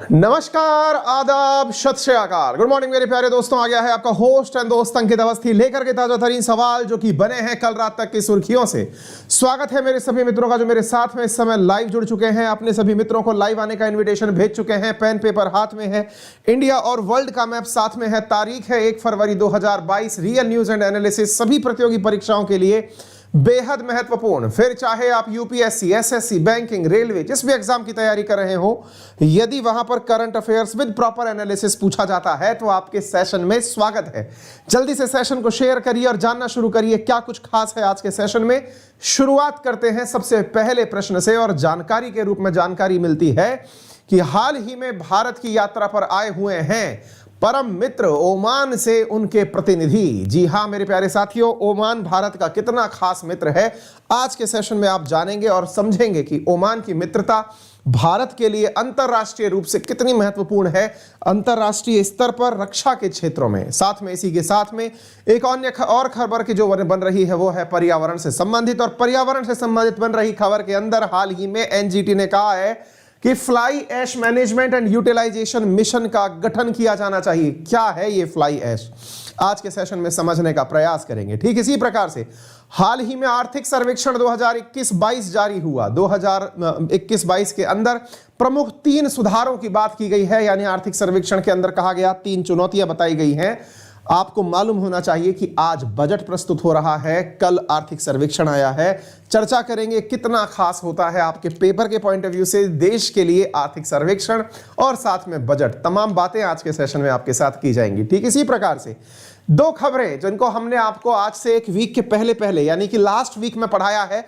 नमस्कार, आदाब, सत श्री अकाल, गुड मॉर्निंग मेरे प्यारे दोस्तों। आ गया है आपका होस्ट एंड दोस्त अंकित अवस्थी लेकर के ताजा तरीन सवाल जो कि बने हैं कल रात तक की सुर्खियों से। स्वागत है मेरे सभी मित्रों का जो मेरे साथ में इस समय लाइव जुड़ चुके हैं। अपने सभी मित्रों को लाइव आने का इन्विटेशन भेज चुके हैं। पेन पेपर हाथ में है, इंडिया और वर्ल्ड का मैप साथ में है। तारीख है 1 फरवरी 2022। रियल न्यूज एंड एनालिसिस सभी प्रतियोगी परीक्षाओं के लिए बेहद महत्वपूर्ण। फिर चाहे आप यूपीएससी, एसएससी, बैंकिंग, रेलवे, जिस भी एग्जाम की तैयारी कर रहे हो, यदि वहां पर current affairs with proper analysis पूछा जाता है तो आपके सेशन में स्वागत है। जल्दी से सेशन को शेयर करिए और जानना शुरू करिए क्या कुछ खास है आज के सेशन में। शुरुआत करते हैं सबसे पहले प्रश्न से और जानकारी के रूप में जानकारी मिलती है कि हाल ही में भारत की यात्रा पर आए हुए हैं परम मित्र ओमान से उनके प्रतिनिधि। जी हां मेरे प्यारे साथियों, ओमान भारत का कितना खास मित्र है, आज के सेशन में आप जानेंगे और समझेंगे कि ओमान की मित्रता भारत के लिए अंतरराष्ट्रीय रूप से कितनी महत्वपूर्ण है, अंतरराष्ट्रीय स्तर पर रक्षा के क्षेत्रों में। साथ में इसी के साथ में एक अन्य और खबर की जो बन रही है वो है पर्यावरण से संबंधित, और पर्यावरण से संबंधित बन रही खबर के अंदर हाल ही में एनजीटी ने कहा है कि fly ash management and utilization mission का गठन किया जाना चाहिए। क्या है ये फ्लाई ऐश, आज के सेशन में समझने का प्रयास करेंगे। ठीक इसी प्रकार से हाल ही में आर्थिक सर्वेक्षण 2021-22 जारी हुआ। 2021-22 के अंदर प्रमुख 3 सुधारों की बात की गई है, यानी आर्थिक सर्वेक्षण के अंदर कहा गया 3 चुनौतियां बताई गई हैं। आपको मालूम होना चाहिए कि आज बजट प्रस्तुत हो रहा है, कल आर्थिक सर्वेक्षण आया है। चर्चा करेंगे कितना खास होता है आपके पेपर के पॉइंट ऑफ व्यू से देश के लिए आर्थिक सर्वेक्षण और साथ में बजट। तमाम बातें आज के सेशन में आपके साथ की जाएंगी। ठीक इसी प्रकार से 2 खबरें जिनको हमने आपको आज से एक वीक के पहले यानी कि लास्ट वीक में पढ़ाया है,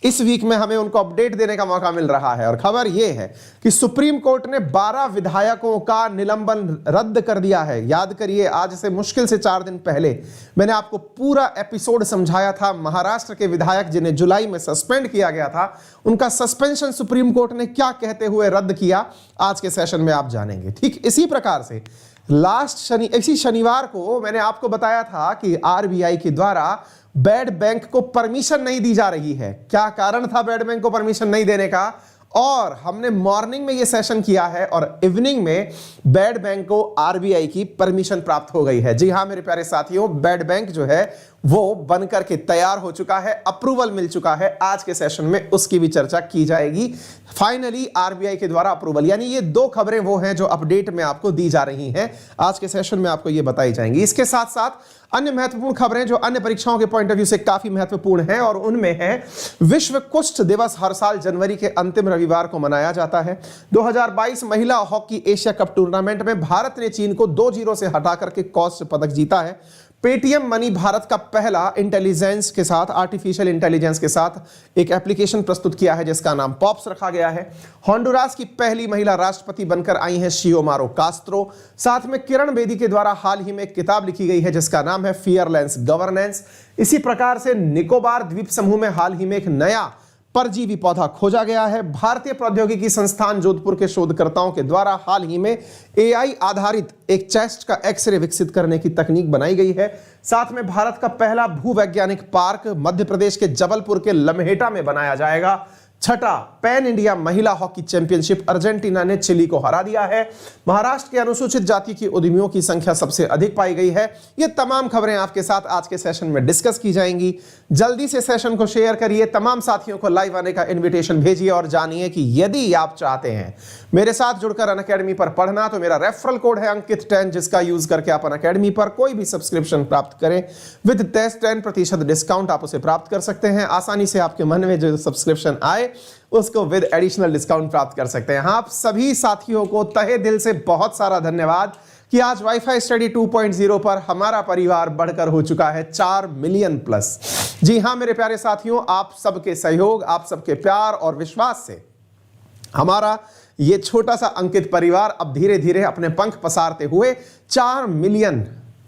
इस वीक में हमें उनको अपडेट देने का मौका मिल रहा है। और खबर यह है कि सुप्रीम कोर्ट ने 12 विधायकों का निलंबन रद्द कर दिया है। याद करिए, आज से मुश्किल से 4 दिन पहले मैंने आपको पूरा एपिसोड समझाया था। महाराष्ट्र के विधायक जिन्हें जुलाई में सस्पेंड किया गया था, उनका सस्पेंशन सुप्रीम कोर्ट ने क्या कहते हुए रद्द किया, आज के सेशन में आप जानेंगे। ठीक इसी प्रकार से इसी शनिवार को मैंने आपको बताया था कि आरबीआई के द्वारा बैड बैंक को परमिशन नहीं दी जा रही है। क्या कारण था बैड बैंक को परमिशन नहीं देने का, और हमने मॉर्निंग में यह सेशन किया है और इवनिंग में बैड बैंक को आरबीआई की परमिशन प्राप्त हो गई है। जी हां मेरे प्यारे साथियों, बैड बैंक जो है वो बनकर के तैयार हो चुका है, अप्रूवल मिल चुका है। आज के सेशन में उसकी भी चर्चा की जाएगी। फाइनली आरबीआई के द्वारा अप्रूवल, यानी ये 2 खबरें वो हैं जो अपडेट में आपको दी जा रही हैं, आज के सेशन में आपको ये बताई जाएंगी। इसके साथ साथ अन्य महत्वपूर्ण खबरें जो अन्य परीक्षाओं के पॉइंट ऑफ व्यू से काफी महत्वपूर्ण हैं, और उनमें है विश्व कुष्ठ दिवस हर साल जनवरी के अंतिम रविवार को मनाया जाता है। 2022 महिला हॉकी एशिया कप टूर्नामेंट में भारत ने चीन को 2-0 से हटा करके कांस्य पदक जीता है। पेटीएम मनी भारत का पहला इंटेलिजेंस के साथ, आर्टिफिशियल इंटेलिजेंस के साथ एक एप्लीकेशन प्रस्तुत किया है जिसका नाम पॉप्स रखा गया है। होंडुरास की पहली महिला राष्ट्रपति बनकर आई हैं शियोमारो कास्त्रो। साथ में किरण बेदी के द्वारा हाल ही में एक किताब लिखी गई है जिसका नाम है फियरलेस गवर्नेंस। इसी प्रकार से निकोबार द्वीप समूह में हाल ही में एक नया परजीवी पौधा खोजा गया है। भारतीय प्रौद्योगिकी संस्थान जोधपुर के शोधकर्ताओं के द्वारा हाल ही में एआई आधारित एक चेस्ट का एक्सरे विकसित करने की तकनीक बनाई गई है। साथ में भारत का पहला भूवैज्ञानिक पार्क मध्य प्रदेश के जबलपुर के लम्हेटा में बनाया जाएगा। छठा पैन इंडिया महिला हॉकी चैंपियनशिप, अर्जेंटीना ने चिली को हरा दिया है। महाराष्ट्र के अनुसूचित जाति की उद्यमियों की संख्या सबसे अधिक पाई गई है। ये तमाम खबरें आपके साथ आज के सेशन में डिस्कस की जाएंगी। जल्दी से सेशन को शेयर करिए, तमाम साथियों को लाइव आने का इन्विटेशन भेजिए और जानिए कि यदि आप चाहते हैं मेरे साथ जुड़कर अनअकैडमी पर पढ़ना तो मेरा रेफरल कोड है अंकित10, जिसका यूज करके आप अनअकैडमी पर कोई भी सब्सक्रिप्शन प्राप्त करें विद 10% डिस्काउंट आप उसे प्राप्त कर सकते हैं। आसानी से आपके मन में जो सब्सक्रिप्शन आए उसको विद एडिशनल डिस्काउंट प्राप्त कर सकते हैं। आप सभी साथियों को तहे दिल से बहुत सारा धन्यवाद कि आज वाईफाई स्टडी 2.0 पर हमारा परिवार बढ़कर हो चुका है 4 मिलियन प्लस। जी हां मेरे प्यारे साथियों, आप सबके सहयोग, आप सबके प्यार और विश्वास से हमारा ये छोटा सा अंकित परिवार अब धीरे धीरे अपने पंख पसारते हुए 4 मिलियन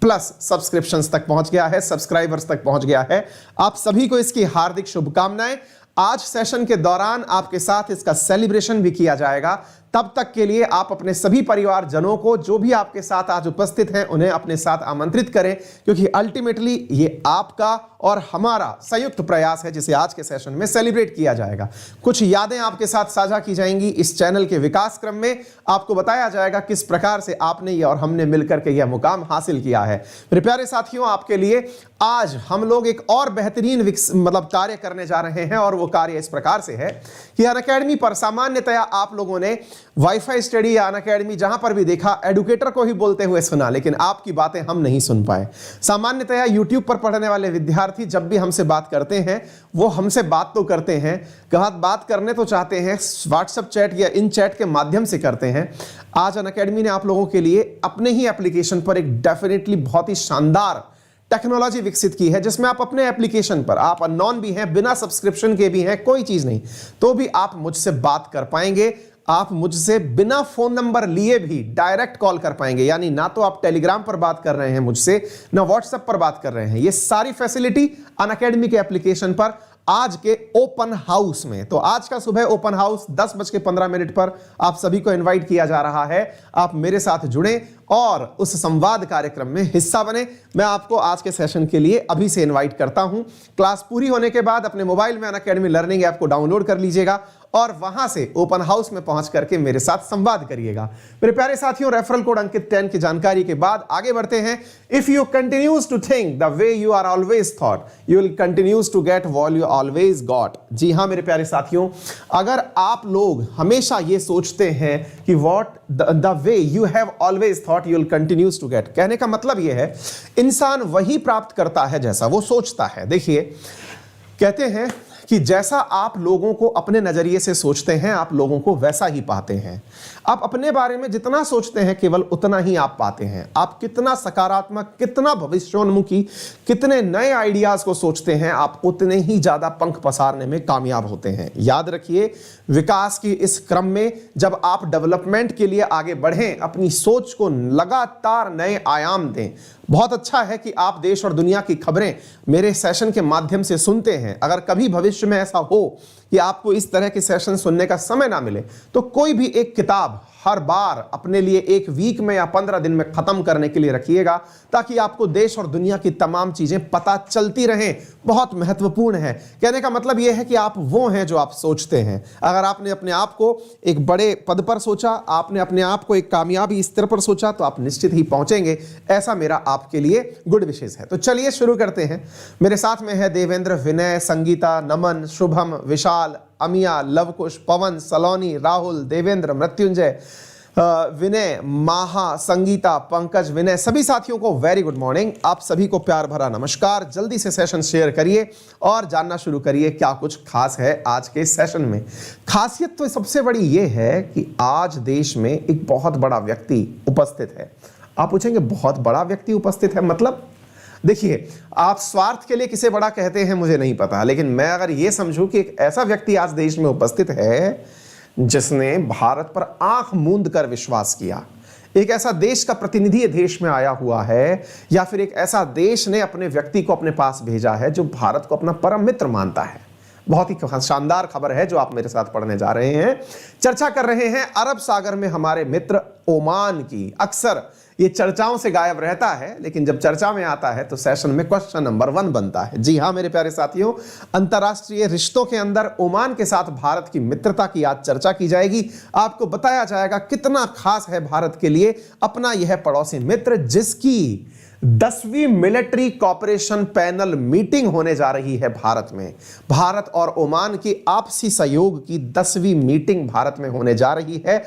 प्लस सब्सक्रिप्शंस तक पहुंच गया है, सब्सक्राइबर्स तक पहुंच गया है। आप सभी को इसकी हार्दिक शुभकामनाएं। आज सेशन के दौरान आपके साथ इसका सेलिब्रेशन भी किया जाएगा तब तक के लिए आप अपने सभी परिवारजनों को, जो भी आपके साथ आज उपस्थित हैं, उन्हें अपने साथ आमंत्रित करें, क्योंकि अल्टीमेटली ये आपका और हमारा संयुक्त प्रयास है जिसे आज के सेशन में सेलिब्रेट किया जाएगा। कुछ यादें आपके साथ साझा की जाएंगी। इस चैनल के विकास क्रम में आपको बताया जाएगा किस प्रकार से आपने ये और हमने मिलकर के यह मुकाम हासिल किया है। मेरे प्यारे साथियों, आपके लिए आज हम लोग एक और बेहतरीन कार्य करने जा रहे हैं, और वो कार्य इस प्रकार से है कि अनअकैडमी पर सामान्यतया आप लोगों ने वाईफाई स्टडी या अनअकैडमी जहां पर भी देखा, एडुकेटर को ही बोलते हुए सुना, लेकिन आपकी बातें हम नहीं सुन पाए। सामान्यतया यूट्यूब पर पढ़ने वाले विद्यार्थी जब भी हमसे बात करते हैं, वो हमसे बात तो करते हैं, बात करने तो चाहते हैं, व्हाट्सएप चैट या इन चैट के माध्यम से करते हैं। आज अनअकैडमी ने आप लोगों के लिए अपने ही एप्लीकेशन पर एक डेफिनेटली बहुत ही शानदार टेक्नोलॉजी विकसित की है, जिसमें आप अपने एप्लीकेशन पर, आप अननोन भी हैं, बिना सब्सक्रिप्शन के भी हैं, कोई चीज नहीं, तो भी आप मुझसे बात कर पाएंगे। आप मुझसे बिना फोन नंबर लिए भी डायरेक्ट कॉल कर पाएंगे, यानी ना तो आप टेलीग्राम पर बात कर रहे हैं मुझसे, ना व्हाट्सएप पर बात कर रहे हैं। ये सारी फैसिलिटी अनअकैडमी के एप्लीकेशन पर आज के ओपन हाउस में। तो आज का सुबह ओपन हाउस 10:15 पर आप सभी को इनवाइट किया जा रहा है। आप मेरे साथ जुड़ें और उस संवाद कार्यक्रम में हिस्सा बने। मैं आपको आज के सेशन के लिए अभी से इनवाइट करता हूं। क्लास पूरी होने के बाद अपने मोबाइल में अनअकैडमी लर्निंग ऐप को डाउनलोड कर लीजिएगा और वहां से ओपन हाउस में पहुंच करके मेरे साथ संवाद करिएगा। मेरे प्यारे साथियों, रेफरल कोड अंकित 10 की जानकारी के बाद आगे बढ़ते हैं। If you continues to think the way you are always thought, you will continues to get what you always got. जी हां मेरे प्यारे साथियों, अगर आप लोग हमेशा ये सोचते हैं कि what the way you have always thought you will continues to get, कहने का मतलब यह है इंसान वही प्राप्त करता है जैसा वो सोचता है। देखिए, कहते हैं कि जैसा आप लोगों को अपने नजरिए से सोचते हैं, आप लोगों को वैसा ही पाते हैं। आप अपने बारे में जितना सोचते हैं, केवल उतना ही आप पाते हैं। आप कितना सकारात्मक, कितना भविष्योन्मुखी, कितने नए आइडियाज को सोचते हैं, आप उतने ही ज्यादा पंख पसारने में कामयाब होते हैं। याद रखिए, विकास की इस क्रम में जब आप डेवलपमेंट के लिए आगे बढ़ें, अपनी सोच को लगातार नए आयाम दें। बहुत अच्छा है कि आप देश और दुनिया की खबरें मेरे सेशन के माध्यम से सुनते हैं। अगर कभी भविष्य में ऐसा हो कि आपको इस तरह के सेशन सुनने का समय ना मिले, तो कोई भी एक किताब हर बार अपने लिए एक वीक में या 15 दिन में खत्म करने के लिए रखिएगा, ताकि आपको देश और दुनिया की तमाम चीजें पता चलती रहें। बहुत महत्वपूर्ण है। कहने का मतलब यह है कि आप वो हैं जो आप सोचते हैं। अगर आपने अपने आप को एक बड़े पद पर सोचा, आपने अपने आप को एक कामयाबी स्तर पर सोचा, तो आप निश्चित ही पहुंचेंगे। ऐसा मेरा आपके लिए गुड विशेष है। तो चलिए शुरू करते हैं। मेरे साथ में है देवेंद्र, विनय, संगीता, नमन, शुभम, विशाल, अमिया, लवकुश, पवन, सलोनी, राहुल, देवेंद्र, मृत्युंजय, विनय, माहा, संगीता, पंकज, विनय, सभी साथियों को वेरी गुड मॉर्निंग। आप सभी को प्यार भरा नमस्कार। जल्दी से सेशन शेयर करिए और जानना शुरू करिए क्या कुछ खास है आज के सेशन में। खासियत तो सबसे बड़ी ये है कि आज देश में एक बहुत बड़ा व्यक्ति उपस्थित है। आप पूछेंगे बहुत बड़ा व्यक्ति उपस्थित है मतलब? देखिए, आप स्वार्थ के लिए किसे बड़ा कहते हैं मुझे नहीं पता, लेकिन मैं अगर यह समझूं कि एक ऐसा व्यक्ति आज देश में उपस्थित है जिसने भारत पर आंख मूंद कर विश्वास किया, एक ऐसा देश का प्रतिनिधि देश में आया हुआ है, या फिर एक ऐसा देश ने अपने व्यक्ति को अपने पास भेजा है जो भारत को अपना परम मित्र मानता है। बहुत ही शानदार खबर है जो आप मेरे साथ पढ़ने जा रहे हैं। चर्चा कर रहे हैं अरब सागर में हमारे मित्र ओमान की। अक्सर ये चर्चाओं से गायब रहता है, लेकिन जब चर्चा में आता है तो सेशन में क्वेश्चन नंबर 1 बनता है। जी हां मेरे प्यारे साथियों, अंतर्राष्ट्रीय रिश्तों के अंदर ओमान के साथ भारत की मित्रता की आज चर्चा की जाएगी। आपको बताया जाएगा कितना खास है भारत के लिए अपना यह पड़ोसी मित्र, जिसकी 10वीं मिलिट्री कॉपरेशन पैनल मीटिंग होने जा रही है भारत में। भारत और ओमान की आपसी सहयोग की 10वीं मीटिंग भारत में होने जा रही है।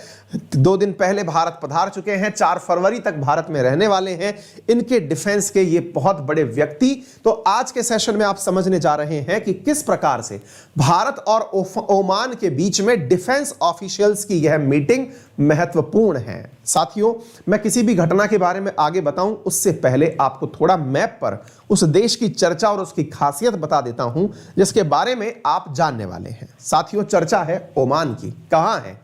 2 दिन पहले भारत पधार चुके हैं, 4 फरवरी तक भारत में रहने वाले हैं इनके डिफेंस के ये बहुत बड़े व्यक्ति। तो आज के सेशन में आप समझने जा रहे हैं कि किस प्रकार से भारत और ओमान के बीच में डिफेंस ऑफिशियल्स की यह मीटिंग महत्वपूर्ण है। साथियों, मैं किसी भी घटना के बारे में आगे बताऊं उससे पहले आपको थोड़ा मैप पर उस देश की चर्चा और उसकी खासियत बता देता हूं जिसके बारे में आप जानने वाले हैं। साथियों, चर्चा है ओमान की। कहां है?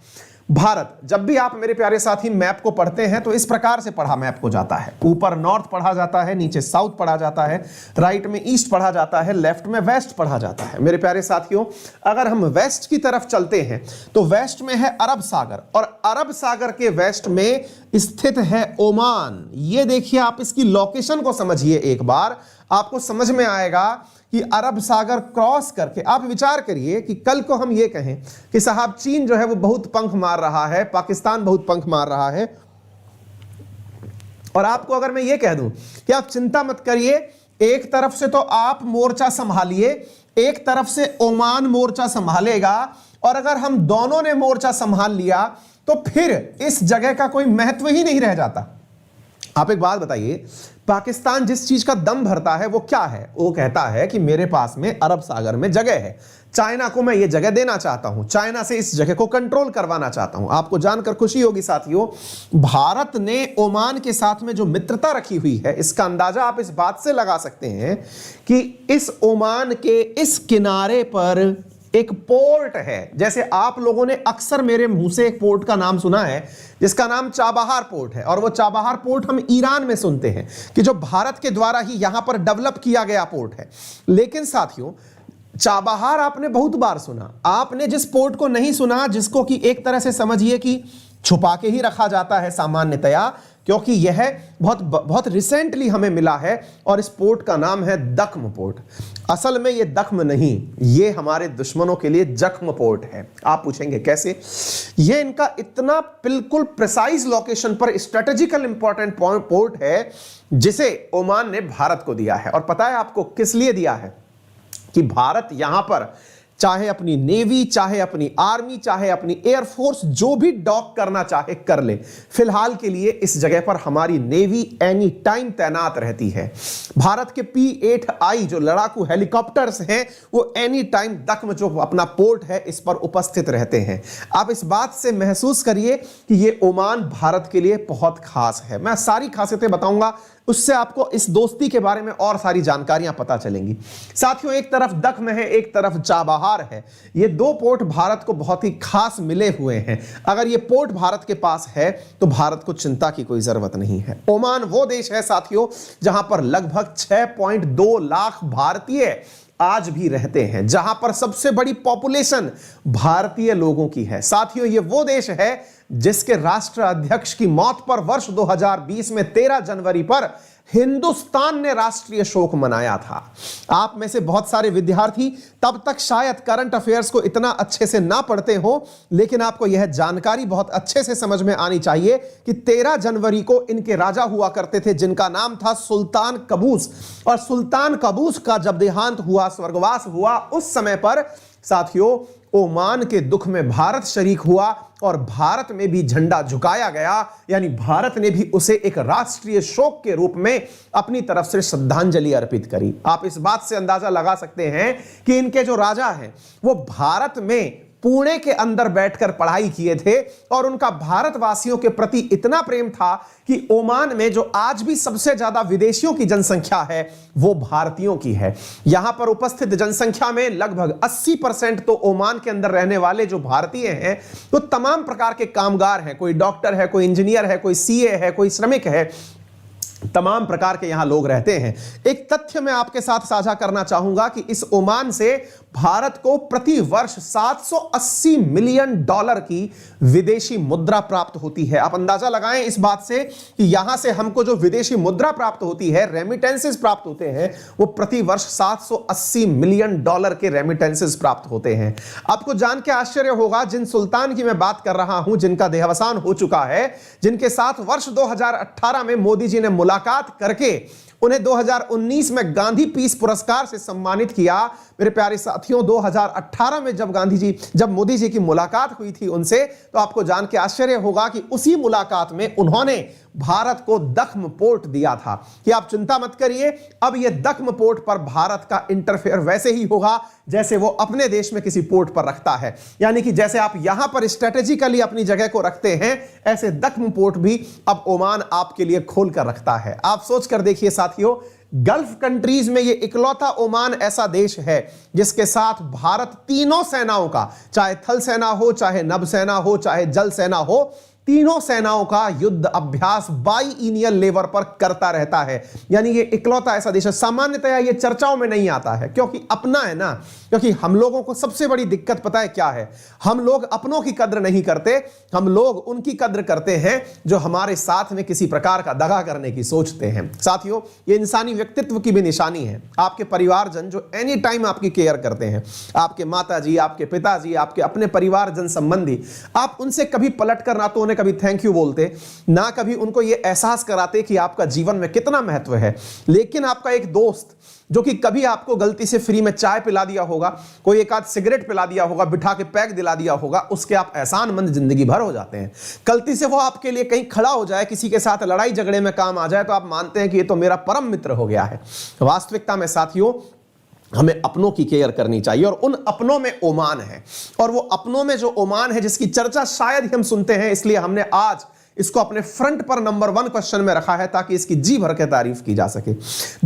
भारत, जब भी आप मेरे प्यारे साथी मैप को पढ़ते हैं तो इस प्रकार से पढ़ा मैप को जाता है। ऊपर नॉर्थ पढ़ा जाता है, नीचे साउथ पढ़ा जाता है, राइट में ईस्ट पढ़ा जाता है, लेफ्ट में वेस्ट पढ़ा जाता है। मेरे प्यारे साथियों, अगर हम वेस्ट की तरफ चलते हैं तो वेस्ट में है अरब सागर, और अरब सागर के वेस्ट में स्थित है ओमान। ये देखिए, आप इसकी लोकेशन को समझिए एक बार, आपको समझ में आएगा कि अरब सागर क्रॉस करके आप विचार करिए कि कल को हम ये कहें कि साहब चीन जो है वो बहुत पंख मार रहा है, पाकिस्तान बहुत पंख मार रहा है, और आपको अगर मैं ये कह दूं कि आप चिंता मत करिए, एक तरफ से तो आप मोर्चा संभालिए, एक तरफ से ओमान मोर्चा संभालेगा, और अगर हम दोनों ने मोर्चा संभाल लिया तो फिर इस जगह का कोई महत्व ही नहीं रह जाता। आप एक बात बताइए, पाकिस्तान जिस चीज का दम भरता है वो क्या है? वो कहता है कि मेरे पास में अरब सागर में जगह है, चाइना को मैं ये जगह देना चाहता हूं, चाइना से इस जगह को कंट्रोल करवाना चाहता हूं। आपको जानकर खुशी होगी साथियों, भारत ने ओमान के साथ में जो मित्रता रखी हुई है, इसका अंदाजा आप इस बात से लगा सकते हैं कि इस ओमान के इस किनारे पर एक पोर्ट है। जैसे आप लोगों ने अक्सर मेरे मुंह से एक पोर्ट का नाम सुना है जिसका नाम चाबहार पोर्ट है, और वो चाबहार पोर्ट हम ईरान में सुनते हैं कि जो भारत के द्वारा ही यहां पर डेवलप किया गया पोर्ट है। लेकिन साथियों, चाबहार आपने बहुत बार सुना, आपने जिस पोर्ट को नहीं सुना, जिसको कि एक तरह से समझिए कि छुपा के ही रखा जाता है सामान्यतया, क्योंकि यह बहुत रिसेंटली हमें मिला है, और इस पोर्ट का नाम है दख्म पोर्ट। असल में यह दख्म नहीं, यह हमारे दुश्मनों के लिए जख्म पोर्ट है। आप पूछेंगे कैसे? यह इनका इतना बिल्कुल प्रिसाइज लोकेशन पर स्ट्रेटेजिकल इंपॉर्टेंट पोर्ट है जिसे ओमान ने भारत को दिया है। और पता है आपको किस लिए दिया है? कि भारत यहां पर चाहे अपनी नेवी, चाहे अपनी आर्मी, चाहे अपनी एयरफोर्स जो भी डॉक करना चाहे कर ले, फिलहाल के लिए इस जगह पर हमारी नेवी एनी टाइम तैनात रहती है। भारत के P-8I जो लड़ाकू हेलीकॉप्टर्स हैं वो एनी टाइम दख्म जो अपना पोर्ट है इस पर उपस्थित रहते हैं। आप इस बात से महसूस करिए कि ये ओमान भारत के लिए बहुत खास है। मैं सारी खासियतें बताऊंगा, उससे आपको इस दोस्ती के बारे में और सारी जानकारियां पता चलेंगी। साथियों, एक तरफ दख्म है, एक तरफ चाबहार है। ये दो पोर्ट भारत को बहुत ही खास मिले हुए हैं। अगर ये पोर्ट भारत के पास है तो भारत को चिंता की कोई जरूरत नहीं है। ओमान वो देश है साथियों जहां पर लगभग 6.2 लाख भारतीय आज भी रहते हैं, जहां पर सबसे बड़ी पॉपुलेशन भारतीय लोगों की है। साथियों, ये वो देश है जिसके राष्ट्र अध्यक्ष की मौत पर वर्ष 2020 में 13 जनवरी पर हिंदुस्तान ने राष्ट्रीय शोक मनाया था। आप में से बहुत सारे विद्यार्थी तब तक शायद करंट अफेयर्स को इतना अच्छे से ना पढ़ते हो, लेकिन आपको यह जानकारी बहुत अच्छे से समझ में आनी चाहिए कि 13 जनवरी को इनके राजा हुआ करते थे जिनका नाम था सुल्तान कबूस, और सुल्तान कबूस का जब देहांत हुआ, स्वर्गवास हुआ, उस समय पर साथियों ओमान के दुख में भारत शरीक हुआ और भारत में भी झंडा झुकाया गया, यानी भारत ने भी उसे एक राष्ट्रीय शोक के रूप में अपनी तरफ से श्रद्धांजलि अर्पित करी। आप इस बात से अंदाजा लगा सकते हैं कि इनके जो राजा हैं वो भारत में पुणे के अंदर बैठकर पढ़ाई किए थे, और उनका भारतवासियों के प्रति इतना प्रेम था कि ओमान में जो आज भी सबसे ज्यादा विदेशियों की जनसंख्या है वो भारतीयों की है। यहां पर उपस्थित जनसंख्या में लगभग 80% तो ओमान के अंदर रहने वाले जो भारतीय हैं तो तमाम प्रकार के कामगार हैं, कोई डॉक्टर है, कोई इंजीनियर है, कोई CA है, कोई श्रमिक है, तमाम प्रकार के यहां लोग रहते हैं। एक तथ्य मैं आपके साथ साझा करना चाहूंगा कि इस ओमान से भारत को प्रति वर्ष $780 मिलियन की विदेशी मुद्रा प्राप्त होती है। आप अंदाजा लगाएं इस बात से कि यहां से हमको जो विदेशी मुद्रा प्राप्त होती है, रेमिटेंसेस प्राप्त होते हैं, वो प्रति वर्ष $780 मिलियन के रेमिटेंसेस प्राप्त होते हैं। आपको जान के आश्चर्य होगा, जिन सुल्तान की मैं बात कर रहा हूं, जिनका देहावसान हो चुका है, जिनके साथ वर्ष 2018 में मोदी जी ने मुलाकात करके उन्हें 2019 में गांधी पीस पुरस्कार से सम्मानित किया। मेरे प्यारे साथियों, 2018 में जब मोदी जी की मुलाकात हुई थी उनसे, तो आपको जान के आश्चर्य होगा कि उसी मुलाकात में उन्होंने भारत को दख्म पोर्ट दिया था कि आप चिंता मत करिए, अब यह दख्म पोर्ट पर भारत का इंटरफेयर वैसे ही होगा जैसे वो अपने देश में किसी पोर्ट पर रखता है। यानी कि जैसे आप यहां पर स्ट्रेटेजिकली अपनी जगह को रखते हैं, ऐसे दख्म पोर्ट भी अब ओमान आपके लिए खोल कर रखता है। आप सोच कर देखिए साथियों, गल्फ कंट्रीज में यह इकलौता ओमान ऐसा देश है जिसके साथ भारत तीनों सेनाओं का, चाहे थल सेना हो, चाहे नभ सेना हो, चाहे जल सेना हो, तीनों सेनाओं का युद्ध अभ्यास बाईइनियल लेवल पर करता रहता है। यानी ये इकलौता ऐसा देश है। सामान्यतया ये चर्चाओं में नहीं आता है क्योंकि अपना है ना, क्योंकि हम लोगों को सबसे बड़ी दिक्कत पता है क्या है, हम लोग अपनों की कद्र नहीं करते, हम लोग उनकी कद्र करते हैं जो हमारे साथ में किसी प्रकार का दगा करने की सोचते हैं। साथियों, ये इंसानी व्यक्तित्व की भी निशानी है। आपके परिवारजन जो एनी टाइम आपकी केयर करते हैं, आपके माताजी, आपके पिताजी, आपके अपने परिवारजन संबंधी, आप उनसे कभी पलट कर ना तो उन्हें कभी थैंक यू बोलते, ना कभी उनको यह एहसास कराते कि आपका जीवन में कितना महत्व है। लेकिन आपका एक दोस्त जो कि कभी आपको गलती से फ्री में चाय पिला दिया होगा, कोई एक आध सिगरेट पिला दिया होगा, बिठा के पैक दिला दिया होगा, उसके आप एहसानमंद जिंदगी भर हो जाते हैं। गलती से वो आपके लिए कहीं खड़ा हो जाए, किसी के साथ लड़ाई झगड़े में काम आ जाए, तो आप मानते हैं कि ये तो मेरा परम मित्र हो गया है। वास्तविकता में साथियों, हमें अपनों की केयर करनी चाहिए और उन अपनों में ओमान है। और वो अपनों में जो ओमान है जिसकी चर्चा शायद ही हम सुनते हैं, इसलिए हमने आज इसको अपने फ्रंट पर नंबर 1 क्वेश्चन में रखा है ताकि इसकी जी भर के तारीफ की जा सके।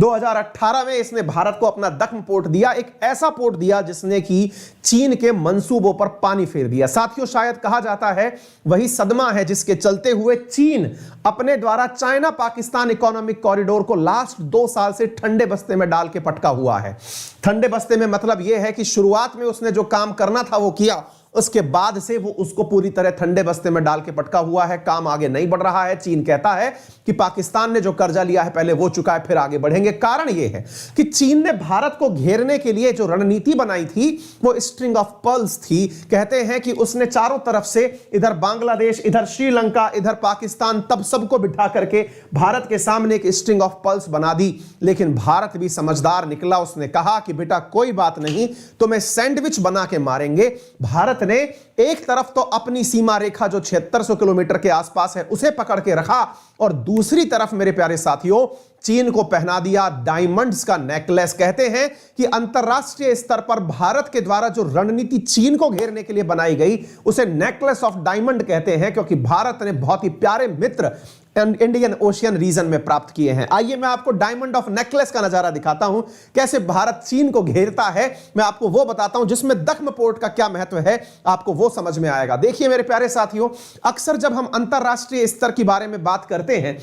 2018 में इसने भारत को अपना दख्म पोर्ट दिया, एक ऐसा पोर्ट दिया जिसने कि चीन के मंसूबों पर पानी फेर दिया। साथियों, शायद कहा जाता है वही सदमा है जिसके चलते हुए चीन अपने द्वारा चाइना पाकिस्तान इकोनॉमिक कॉरिडोर को लास्ट 2 साल से ठंडे बस्ते में डाल के पटका हुआ है। ठंडे बस्ते में मतलब यह है कि शुरुआत में उसने जो काम करना था वो किया, उसके बाद से वो उसको पूरी तरह ठंडे बस्ते में डाल के पटका हुआ है। काम आगे नहीं बढ़ रहा है। चीन कहता है कि पाकिस्तान ने जो कर्जा लिया है पहले वो चुका है, फिर आगे बढ़ेंगे। कारण ये है कि चीन ने भारत को घेरने के लिए जो रणनीति बनाई थी वो स्ट्रिंग ऑफ पर्ल्स थी। कहते हैं कि उसने चारों तरफ से, इधर बांग्लादेश, इधर श्रीलंका, इधर पाकिस्तान, तब सबको बिठा करके भारत के सामने एक स्ट्रिंग ऑफ पर्ल्स बना दी। लेकिन भारत भी समझदार निकला। उसने कहा कि बेटा कोई बात नहीं, तुम्हें सैंडविच बना के मारेंगे। भारत ने एक तरफ तो अपनी सीमा रेखा जो 7600 किलोमीटर के आसपास है उसे पकड़ के रखा, और दूसरी तरफ मेरे प्यारे साथियों चीन को पहना दिया डायमंड्स का नेकलेस। कहते हैं कि अंतरराष्ट्रीय स्तर पर भारत के द्वारा जो रणनीति चीन को घेरने के लिए बनाई गई उसे नेकलेस ऑफ डायमंड कहते हैं, क्योंकि भारत ने बहुत ही प्यारे मित्र इंडियन ओशियन रीजन में प्राप्त किए हैं। आइए मैं आपको डायमंड ऑफ नेकलेस का नजारा दिखाता हूं, कैसे भारत चीन को घेरता है। मैं आपको वो बताता हूं जिसमें दख्म पोर्ट का क्या महत्व है, आपको वो समझ में आएगा। देखिए मेरे प्यारे साथियों, अक्सर जब हम अंतरराष्ट्रीय स्तर की बारे में बात करते हैं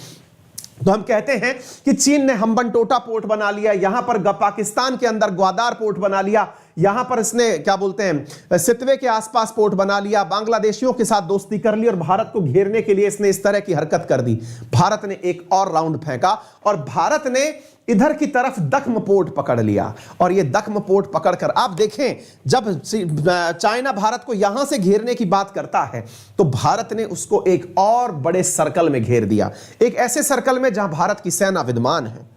तो हम कहते हैं कि चीन ने हम्बनटोटा पोर्ट बना लिया, यहां पर पाकिस्तान के अंदर ग्वादार पोर्ट बना लिया, यहां पर इसने क्या बोलते हैं सितवे के आसपास पोर्ट बना लिया, बांग्लादेशियों के साथ दोस्ती कर ली और भारत को घेरने के लिए इसने इस तरह की हरकत कर दी। भारत ने एक और राउंड फेंका और भारत ने इधर की तरफ दख्म पोर्ट पकड़ लिया। और ये दख्म पोर्ट पकड़कर आप देखें, जब चाइना भारत को यहां से घेरने की बात करता है तो भारत ने उसको एक और बड़े सर्कल में घेर दिया, एक ऐसे सर्कल में जहां भारत की सेना विद्यमान है।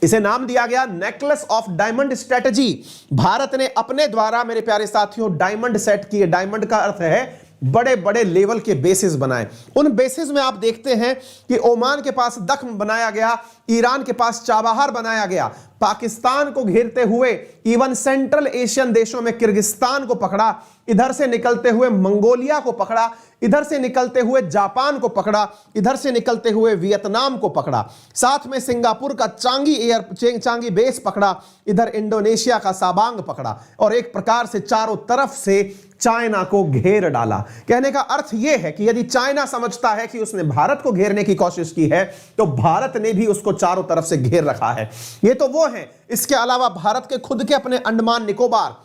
इसे नाम दिया गया necklace of diamond strategy. Bharat ने अपने द्वारा मेरे प्यारे साथियों डायमंड सेट किए। डायमंड का अर्थ है बड़े बड़े लेवल के बेसिस बनाए। उन बेसिस में आप देखते हैं कि ओमान के पास दख्म बनाया गया, ईरान के पास चाबहार बनाया गया, पाकिस्तान को घेरते हुए इवन सेंट्रल एशियन देशों में किर्गिस्तान को पकड़ा, इधर से निकलते हुए मंगोलिया को पकड़ा, इधर से निकलते हुए जापान को पकड़ा, इधर से निकलते हुए वियतनाम को पकड़ा, साथ में सिंगापुर का चांगी बेस पकड़ा, इधर इंडोनेशिया का साबांग पकड़ा, और एक प्रकार से चारों तरफ से चाइना को घेर डाला। कहने का अर्थ यह है कि यदि चाइना समझता है कि उसने भारत को घेरने की कोशिश की है तो भारत ने भी उसको चारों तरफ से घेर रखा है। ये तो वो है। इसके अलावा भारत के खुद के अपने अंडमान निकोबार,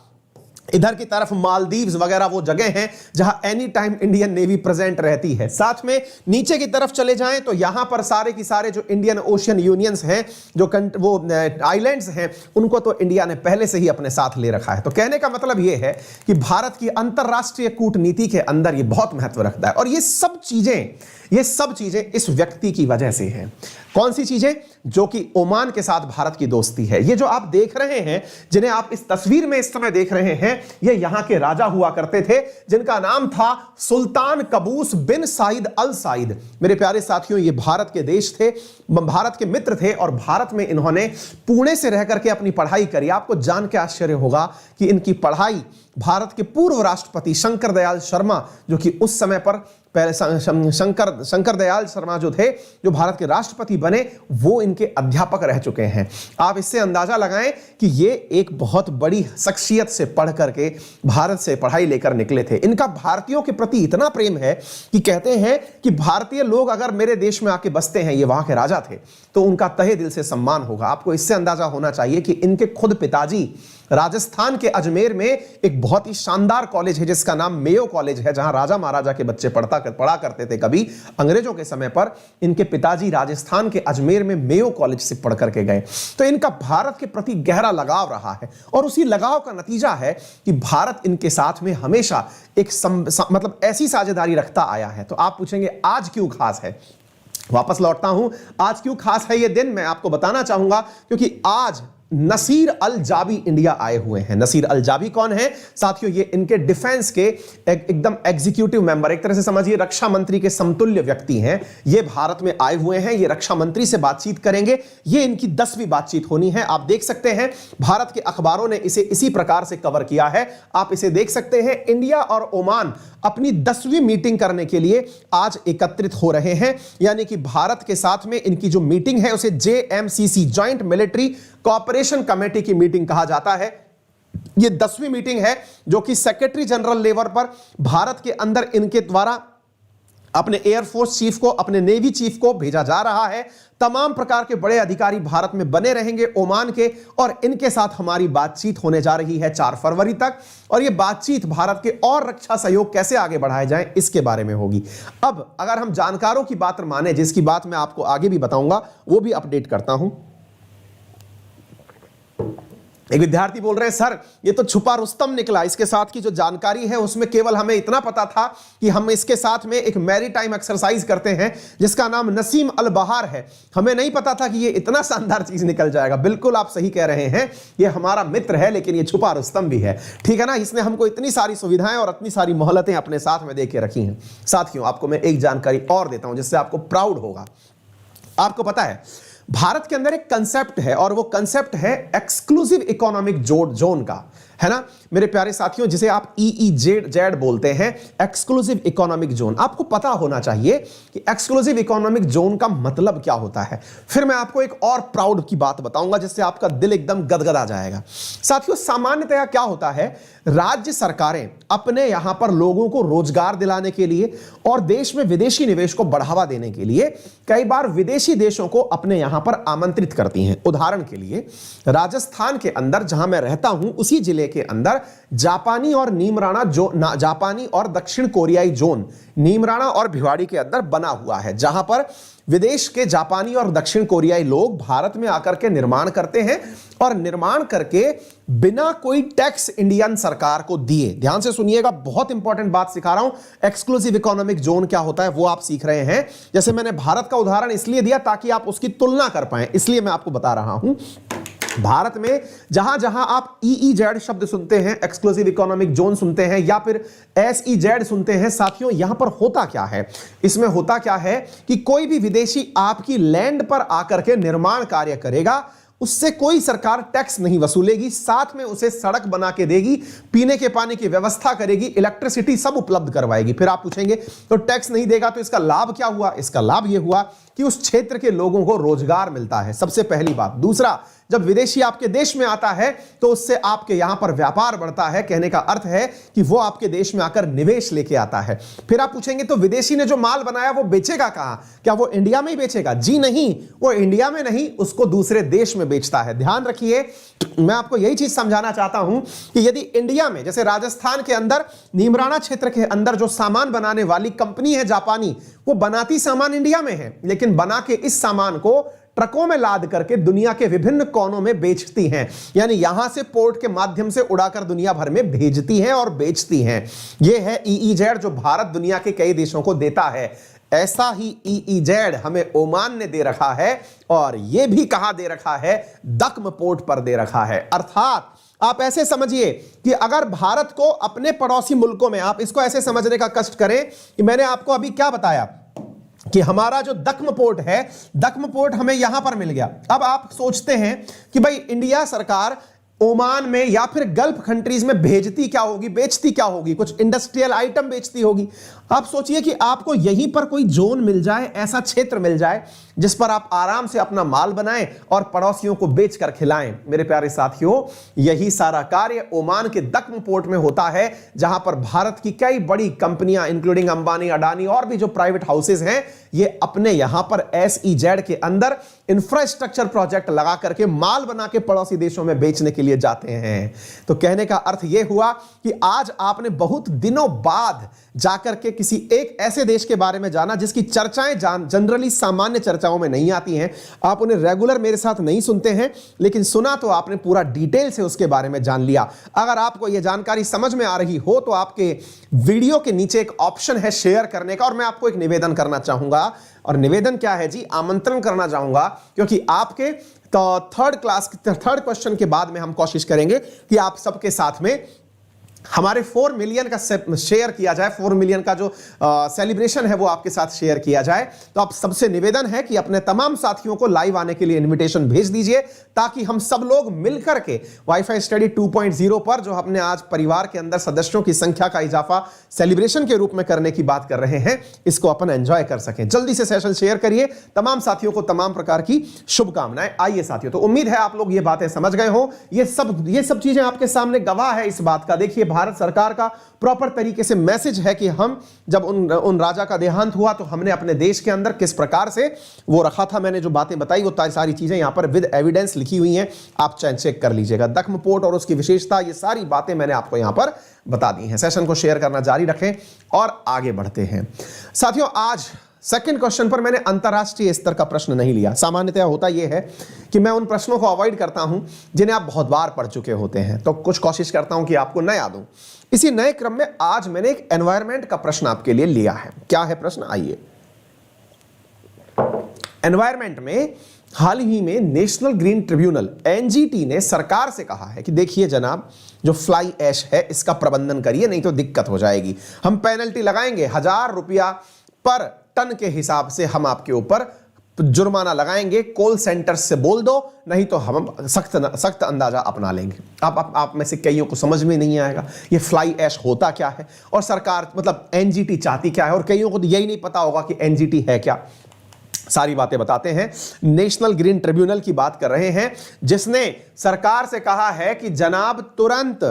इधर की तरफ मालदीव्स वगैरह वो जगह हैं जहां any time Indian navy present रहती है। साथ में नीचे की तरफ चले जाएं तो यहां पर सारे की सारे जो इंडियन ओशियन यूनियंस हैं, जो वो आइलैंड्स हैं, उनको तो इंडिया ने पहले से ही अपने साथ ले रखा है। तो कहने का मतलब ये है कि भारत की अंतरराष्ट्रीय कूटनीति के अंदर ये बहुत महत्व रखता है। और ये सब चीजें इस व्यक्ति की वजह से हैं। कौन सी चीजें? जो कि ओमान के साथ भारत की दोस्ती है। ये जो आप देख रहे हैं, जिन्हें आप इस तस्वीर में इस समय देख रहे हैं, ये यहां के राजा हुआ करते थे जिनका नाम था सुल्तान कबूस बिन साइद अल साइद। मेरे प्यारे साथियों, ये भारत के देश थे, भारत के मित्र थे और भारत में इन्होंने पुणे से रह करके अपनी पढ़ाई करी। आपको जान के आश्चर्य होगा कि इनकी पढ़ाई भारत के पूर्व राष्ट्रपति शंकर दयाल शर्मा, जो कि उस समय पर पहले शंकर दयाल शर्मा जो थे, जो भारत के राष्ट्रपति बने, वो इनके अध्यापक रह चुके हैं। आप इससे अंदाजा लगाएं कि ये एक बहुत बड़ी शख्सियत से पढ़ करके भारत से पढ़ाई लेकर निकले थे। इनका भारतीयों के प्रति इतना प्रेम है कि कहते हैं कि भारतीय लोग अगर मेरे देश में आके बसते हैं, ये वहां के राजा थे, तो उनका तहे दिल से सम्मान होगा। आपको इससे अंदाजा होना चाहिए कि इनके खुद पिताजी राजस्थान के अजमेर में एक बहुत ही शानदार कॉलेज है जिसका नाम मेयो कॉलेज है, जहां राजा महाराजा के बच्चे पढ़ा करते थे। कभी अंग्रेजों के समय पर इनके पिताजी राजस्थान के अजमेर में मेयो कॉलेज से पढ़ करके गए। तो इनका भारत के प्रति गहरा लगाव रहा है और उसी लगाव का नतीजा है कि भारत इनके साथ में हमेशा एक मतलब ऐसी साझेदारी रखता आया है। तो आप पूछेंगे आज क्यों खास है? वापस लौटता हूं, आज क्यों खास है ये दिन, मैं आपको बताना चाहूंगा क्योंकि आज नसीर अल जाबी इंडिया आए हुए हैं। नसीर अल जाबी कौन है साथियों? ये इनके डिफेंस के एकदम एग्जीक्यूटिव मेंबर, एक तरह से समझिए रक्षा मंत्री के समतुल्य व्यक्ति हैं। ये भारत में आए हुए हैं, ये रक्षा मंत्री से बातचीत करेंगे। ये इनकी 10वीं बातचीत होनी है। आप देख सकते हैं भारत के अखबारों ने इसे इसी प्रकार से कवर किया है। आप इसे देख सकते हैं, इंडिया और ओमान अपनी 10वीं मीटिंग करने के लिए आज एकत्रित हो रहे हैं। यानी कि भारत के साथ में इनकी जो मीटिंग है उसे JMCC joint military cooperation committee की मीटिंग कहा जाता है। यह 10वीं मीटिंग है जो कि सेक्रेटरी जनरल लेवल पर भारत के अंदर इनके द्वारा अपने एयरफोर्स चीफ को, अपने नेवी चीफ को भेजा जा रहा है। तमाम प्रकार के बड़े अधिकारी भारत में बने रहेंगे ओमान के, और इनके साथ हमारी बातचीत होने जा रही है 4 फरवरी तक। और यह बातचीत भारत के और रक्षा सहयोग कैसे आगे बढ़ाए जाएं इसके बारे में होगी। अब अगर हम जानकारों की बात माने, जिसकी बात मैं आपको आगे भी बताऊंगा, वो भी अपडेट करता हूं। एक विद्यार्थी बोल रहे हैं सर ये तो छुपा रुस्तम निकला, इसके साथ की जो जानकारी है उसमें केवल हमें इतना पता था कि हम इसके साथ में एक मैरीटाइम एक्सरसाइज करते हैं जिसका नाम नसीम अल बहार है। हमें नहीं पता था कि ये इतना शानदार चीज निकल जाएगा। बिल्कुल आप सही कह रहे हैं, ये हमारा मित्र है लेकिन ये छुपा रुस्तम भी है, ठीक है ना। इसने हमको इतनी सारी सुविधाएं और इतनी सारी मोहलतें अपने साथ में दे के रखी हैं। साथियों आपको मैं एक जानकारी और देता हूं जिससे आपको प्राउड होगा। आपको पता है भारत के अंदर एक कंसेप्ट है और वो कंसेप्ट है एक्सक्लूसिव इकोनॉमिक जोन का, है ना मेरे प्यारे साथियों, जिसे आप EEZ बोलते हैं, एक्सक्लूसिव इकोनॉमिक जोन। आपको पता होना चाहिए कि एक्सक्लूसिव इकोनॉमिक जोन का मतलब क्या होता है। फिर मैं आपको एक और प्राउड की बात बताऊंगा जिससे आपका दिल एकदम गदगदा जाएगा। साथियों सामान्यतः क्या होता है, राज्य सरकारें अपने यहां पर लोगों को रोजगार दिलाने के लिए और देश में विदेशी निवेश को बढ़ावा देने के लिए कई बार विदेशी देशों को अपने यहां पर आमंत्रित करती हैं। उदाहरण के लिए राजस्थान के अंदर जहां मैं रहता हूं उसी जिले के अंदर जापानी और दक्षिण कोरियाई जोन नीमराणा और भिवाड़ी के अंदर बना हुआ है, जहां पर विदेश के जापानी और दक्षिण कोरियाई लोग भारत में आकर के निर्माण करते हैं और निर्माण करके बिना कोई टैक्स इंडियन सरकार को दिए। ध्यान से सुनिएगा, बहुत इंपॉर्टेंट बात सिखा रहा हूं। एक्सक्लूसिव इकोनॉमिक जोन क्या होता है वो आप सीख रहे हैं। जैसे मैंने भारत का उदाहरण इसलिए दिया ताकि आप उसकी तुलना कर पाएं, इसलिए मैं आपको बता रहा हूं। भारत में जहां जहां आप EEZ शब्द सुनते हैं, एक्सक्लूसिव इकोनॉमिक जोन सुनते हैं या फिर SEZ सुनते हैं, साथियों यहां पर होता क्या है, इसमें होता क्या है कि कोई भी विदेशी आपकी लैंड पर आकर के निर्माण कार्य करेगा, उससे कोई सरकार टैक्स नहीं वसूलेगी, साथ में उसे सड़क बना के देगी, पीने के पानी की व्यवस्था करेगी, इलेक्ट्रिसिटी सब उपलब्ध करवाएगी। फिर आप पूछेंगे तो टैक्स नहीं देगा तो इसका लाभ क्या हुआ? इसका लाभ यह हुआ कि उस क्षेत्र के लोगों को रोजगार मिलता है, सबसे पहली बात। दूसरा, जब विदेशी आपके देश में आता है तो उससे आपके यहां पर व्यापार बढ़ता है। कहने का अर्थ है कि वो आपके देश में आकर निवेश लेके आता है। फिर आप पूछेंगे तो विदेशी ने जो माल बनाया वो बेचेगा कहां? क्या वो इंडिया में ही बेचेगा? जी नहीं, वो इंडिया में नहीं, उसको दूसरे देश में बेचता है। ध्यान रखिए, मैं आपको यही चीज समझाना चाहता हूं कि यदि इंडिया में, जैसे राजस्थान के अंदर नीमराणा क्षेत्र के अंदर जो सामान बनाने वाली कंपनी है जापानी, वो बनाती सामान इंडिया में है, लेकिन बना के इस सामान को ट्रकों में लाद करके दुनिया के विभिन्न कोनों में बेचती हैं। यानी यहां से पोर्ट के माध्यम से उड़ाकर दुनिया भर में भेजती हैं और बेचती हैं। यह है EEZ जो भारत दुनिया के कई देशों को देता है। ऐसा ही EEZ हमें ओमान ने दे रखा है, और यह भी कहां दे रखा है, दक्म पोर्ट पर दे रखा है। अर्थात आप ऐसे समझिए कि अगर भारत को अपने पड़ोसी मुल्कों में, आप इसको ऐसे समझने का कष्ट करें कि मैंने आपको अभी क्या बताया कि हमारा जो दक्म पोर्ट है, दक्म पोर्ट हमें यहां पर मिल गया। अब आप सोचते हैं कि भाई इंडिया सरकार ओमान में या फिर गल्फ कंट्रीज में भेजती क्या होगी, बेचती क्या होगी, कुछ इंडस्ट्रियल आइटम बेचती होगी। आप सोचिए कि आपको यहीं पर कोई जोन मिल जाए, ऐसा क्षेत्र मिल जाए जिस पर आप आराम से अपना माल बनाएं और पड़ोसियों को बेचकर खिलाएं। मेरे प्यारे साथियों, यही सारा कार्य ओमान के दक्म पोर्ट में होता है, जहां पर भारत की कई बड़ी कंपनियां इंक्लूडिंग अंबानी, अडानी और भी जो प्राइवेट हाउसेज हैं, ये अपने यहां पर SEZ के अंदर इंफ्रास्ट्रक्चर प्रोजेक्ट लगा करके माल बना के पड़ोसी देशों में बेचने के लिए जाते हैं। तो कहने का अर्थ यह हुआ कि आज आपने बहुत दिनों बाद जाकर के किसी एक ऐसे देश के बारे में जाना जिसकी चर्चाएं जनरली सामान्य चर्चाओं में नहीं आती हैं। आप उन्हें रेगुलर मेरे साथ नहीं सुनते हैं, लेकिन सुना तो आपने पूरा डिटेल से उसके बारे में जान लिया। अगर आपको यह जानकारी समझ में आ रही हो तो आपके वीडियो के नीचे एक ऑप्शन है शेयर करने का, और मैं आपको एक निवेदन करना चाहूंगा। और निवेदन क्या है जी, आमंत्रण करना चाहूंगा, क्योंकि आपके तो थर्ड क्वेश्चन के बाद में हम कोशिश करेंगे कि आप सबके साथ में हमारे 4 मिलियन का शेयर किया जाए, 4 मिलियन का जो सेलिब्रेशन है वो आपके साथ शेयर किया जाए। तो आप सबसे निवेदन है कि अपने तमाम साथियों को लाइव आने के लिए इनविटेशन भेज दीजिए, ताकि हम सब लोग मिलकर के वाईफाई स्टडी 2.0 पर जो अपने आज परिवार के अंदर सदस्यों की संख्या का इजाफा सेलिब्रेशन के रूप में करने की बात कर रहे हैं, इसको अपन एंजॉय कर सकें। जल्दी से सेशन शेयर करिए। तमाम साथियों को तमाम प्रकार की शुभकामनाएं। आइए साथियों, तो उम्मीद है आप लोग ये बातें समझ गए हो। ये सब चीजें आपके सामने गवाह है इस बात का। देखिए, भारत सरकार का प्रॉपर तरीके से मैसेज है कि हम जब उन राजा का देहांत हुआ तो हमने अपने देश के अंदर किस प्रकार से वो रखा था। मैंने जो बातें बताई वो सारी चीजें यहां पर विद एविडेंस लिखी हुई हैं, आप चेक कर लीजिएगा। दक्म पोर्ट और उसकी विशेषता, ये सारी बातें मैंने आपको यहां पर बता दी हैं। सेशन को शेयर करना जारी रखें और आगे बढ़ते हैं साथियों। आज सेकंड क्वेश्चन पर मैंने अंतरराष्ट्रीय स्तर का प्रश्न नहीं लिया। सामान्यतया होता यह है कि मैं उन प्रश्नों को अवॉइड करता हूं जिन्हें आप बहुत बार पढ़ चुके होते हैं, तो कुछ कोशिश करता हूं कि आपको नया दूं। इसी नए क्रम में आज मैंने एक एनवायरनमेंट का प्रश्न आपके लिए लिया है। क्या है प्रश्न, आइए। एनवायरनमेंट में हाल ही में नेशनल ग्रीन ट्रिब्यूनल NGT ने सरकार से कहा है कि देखिए जनाब, जो फ्लाई ऐश है इसका प्रबंधन करिए, नहीं तो दिक्कत हो जाएगी। हम पेनल्टी लगाएंगे, 1000 रुपया पर टन के हिसाब से हम आपके ऊपर जुर्माना लगाएंगे। कॉल सेंटर से बोल दो, नहीं तो हम सख्त अंदाजा अपना लेंगे। आप में से कईयों को समझ में नहीं आएगा ये फ्लाई ऐश होता क्या है और सरकार मतलब NGT चाहती क्या है, और कईयों को तो यही नहीं पता होगा कि NGT है क्या। सारी बातें बताते हैं। नेशनल ग्रीन ट्रिब्यूनल की बात कर रहे हैं, जिसने सरकार से कहा है कि जनाब तुरंत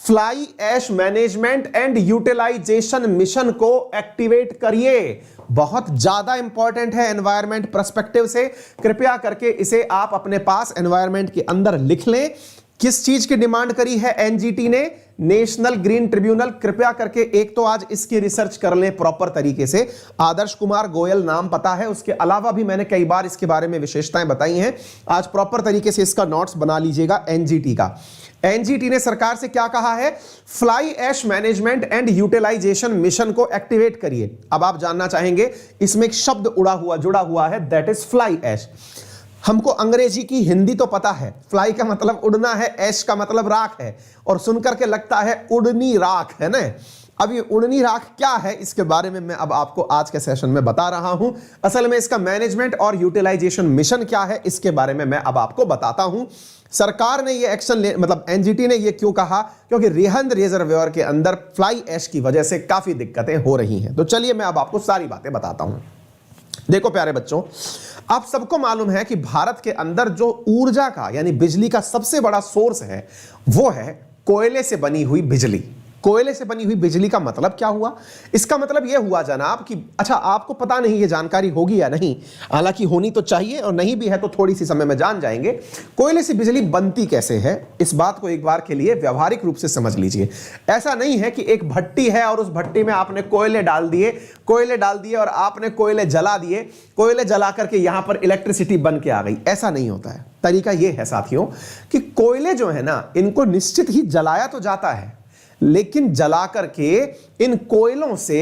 fly ash management and utilization mission को एक्टिवेट करिए। बहुत ज्यादा इंपॉर्टेंट है एनवायरनमेंट पर्सपेक्टिव से। कृपया करके इसे आप अपने पास एनवायरनमेंट के अंदर लिख लें। किस चीज की डिमांड करी है NGT ने, नेशनल ग्रीन ट्रिब्यूनल। कृपया करके एक तो आज इसकी रिसर्च कर लें प्रॉपर तरीके से। आदर्श कुमार गोयल नाम पता है, उसके अलावा भी मैंने कई बार इसके बारे में विशेषताएं बताई हैं। आज प्रॉपर तरीके से इसका नोट्स बना लीजिएगा NGT का। NGT ने सरकार से क्या कहा है, fly ash management and utilization mission को एक्टिवेट करिए। अब आप जानना चाहेंगे, इसमें एक शब्द जुड़ा हुआ है, दैट इज फ्लाई ऐश। हमको अंग्रेजी की हिंदी तो पता है, फ्लाई का मतलब उड़ना है, ऐश का मतलब राख है, और सुनकर के लगता है उड़नी राख है ना। अब ये उड़नी राख क्या है, इसके बारे में मैं अब आपको आज के सेशन में बता रहा हूं। असल में इसका मैनेजमेंट और यूटिलाइजेशन मिशन क्या है, इसके बारे में मैं अब आपको बताता हूं। सरकार ने ये एक्शन मतलब NGT ने ये क्यों कहा, क्योंकि रिहंद रिजर्वायर के अंदर फ्लाई ऐश की वजह से काफी दिक्कतें हो रही हैं। तो चलिए मैं अब आपको सारी बातें बताता हूं। देखो प्यारे बच्चों, आप सबको मालूम है कि भारत के अंदर जो ऊर्जा का यानी बिजली का सबसे बड़ा सोर्स है वो है कोयले से बनी हुई बिजली। कोयले से बनी हुई बिजली का मतलब क्या हुआ, इसका मतलब यह हुआ जनाब कि अच्छा आपको पता नहीं, ये जानकारी होगी या नहीं, हालांकि होनी तो चाहिए, और नहीं भी है तो थोड़ी सी समय में जान जाएंगे। कोयले से बिजली बनती कैसे है, इस बात को एक बार के लिए व्यवहारिक रूप से समझ लीजिए। ऐसा नहीं है कि एक भट्टी है और उस भट्टी में आपने कोयले डाल दिए और आपने कोयले जला दिए, कोयले जला करके यहां पर इलेक्ट्रिसिटी बन के आ गई। ऐसा नहीं होता है। तरीका यह है साथियों कि कोयले जो है ना, इनको निश्चित ही जलाया तो जाता है, लेकिन जला करके इन कोयलों से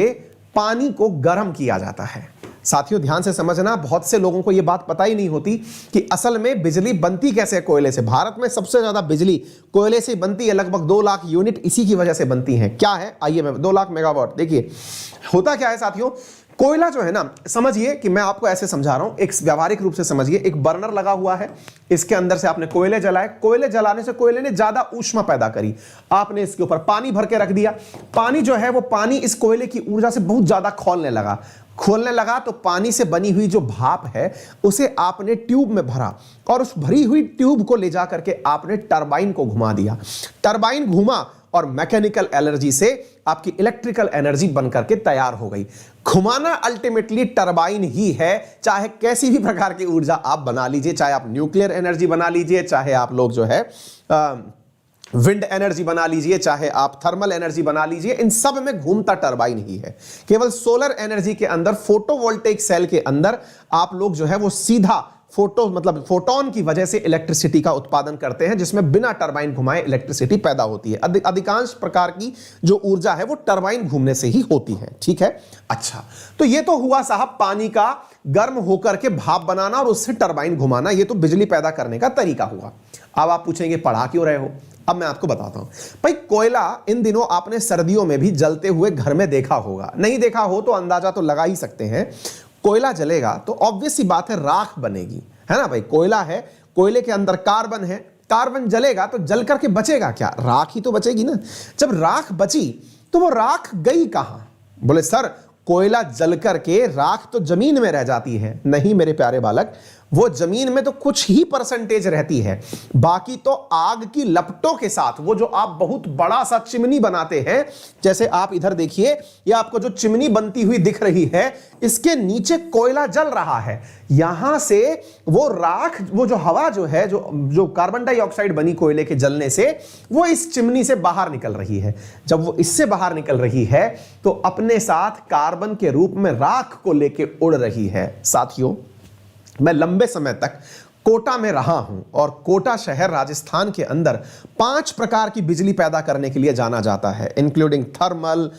पानी को गर्म किया जाता है। साथियों ध्यान से समझना, बहुत से लोगों को यह बात पता ही नहीं होती कि असल में बिजली बनती कैसे है कोयले से। भारत में सबसे ज्यादा बिजली कोयले से बनती है, लगभग 2 लाख यूनिट इसी की वजह से बनती है। क्या है, आइए मैं 2 लाख मेगावाट। देखिए होता क्या है साथियों, कोयला जो है ना, समझिए कि मैं आपको ऐसे समझा रहा हूं, एक व्यावहारिक रूप से समझिए। एक बर्नर लगा हुआ है, इसके अंदर से आपने कोयले जलाए, कोयले जलाने से कोयले ने ज्यादा ऊष्मा पैदा करी, आपने इसके ऊपर पानी भर के रख दिया। पानी जो है वो पानी इस कोयले की ऊर्जा से बहुत ज्यादा खोलने लगा तो पानी से बनी हुई जो भाप है उसे आपने ट्यूब में भरा और उस भरी हुई ट्यूब को ले जा करके आपने टरबाइन को घुमा दिया। टरबाइन घुमा और मैकेनिकल एनर्जी से आपकी इलेक्ट्रिकल एनर्जी बनकर के तैयार हो गई। घुमाना अल्टीमेटली टरबाइन ही है, चाहे कैसी भी प्रकार की ऊर्जा आप बना लीजिए, चाहे आप न्यूक्लियर एनर्जी बना लीजिए, चाहे आप लोग जो है विंड एनर्जी बना लीजिए, चाहे आप थर्मल एनर्जी बना लीजिए, इन सब में घूमता टरबाइन ही है। केवल सोलर एनर्जी के अंदर, फोटोवोल्टेइक सेल के अंदर आप लोग जो है वो सीधा फोटोन की वजह से इलेक्ट्रिसिटी का उत्पादन करते हैं, जिसमें बिना टरबाइन घुमाए इलेक्ट्रिसिटी पैदा होती है। अधिकांश प्रकार की जो ऊर्जा है वो टरबाइन घूमने से ही होती है। ठीक है, अच्छा, तो ये तो हुआ साहब पानी का गर्म होकर के भाप बनाना और उससे टरबाइन घुमाना, ये तो बिजली पैदा करने का तरीका हुआ। अब आप पूछेंगे पढ़ा क्यों रहे हो? अब मैं आपको बताता हूं। भाई कोयला इन दिनों आपने सर्दियों में भी जलते हुए घर में देखा होगा, नहीं देखा हो तो अंदाजा तो लगा ही सकते हैं। कोयला जलेगा तो ऑब्वियस सी बात है राख बनेगी, है ना भाई। कोयला है, कोयले के अंदर कार्बन है, कार्बन जलेगा तो जल करके बचेगा क्या? राख ही तो बचेगी ना। जब राख बची तो वो राख गई कहां? बोले सर कोयला जल करके राख तो जमीन में रह जाती है। नहीं मेरे प्यारे बालक, वो जमीन में तो कुछ ही परसेंटेज रहती है, बाकी तो आग की लपटों के साथ, वो जो आप बहुत बड़ा सा चिमनी बनाते हैं, जैसे आप इधर देखिए, ये आपको जो चिमनी बनती हुई दिख रही है, इसके नीचे कोयला जल रहा है। यहां से वो राख, वो जो हवा जो है, जो कार्बन डाइऑक्साइड बनी कोयले के जलने से, वो इस चिमनी से बाहर निकल रही है। जब वो इससे बाहर निकल रही है तो अपने साथ कार्बन के रूप में राख को लेके उड़ रही है। साथियों मैं लंबे समय तक कोटा में रहा हूं और कोटा शहर राजस्थान के अंदर 5 प्रकार की बिजली पैदा करने के लिए जाना जाता है, इंक्लूडिंग थर्मल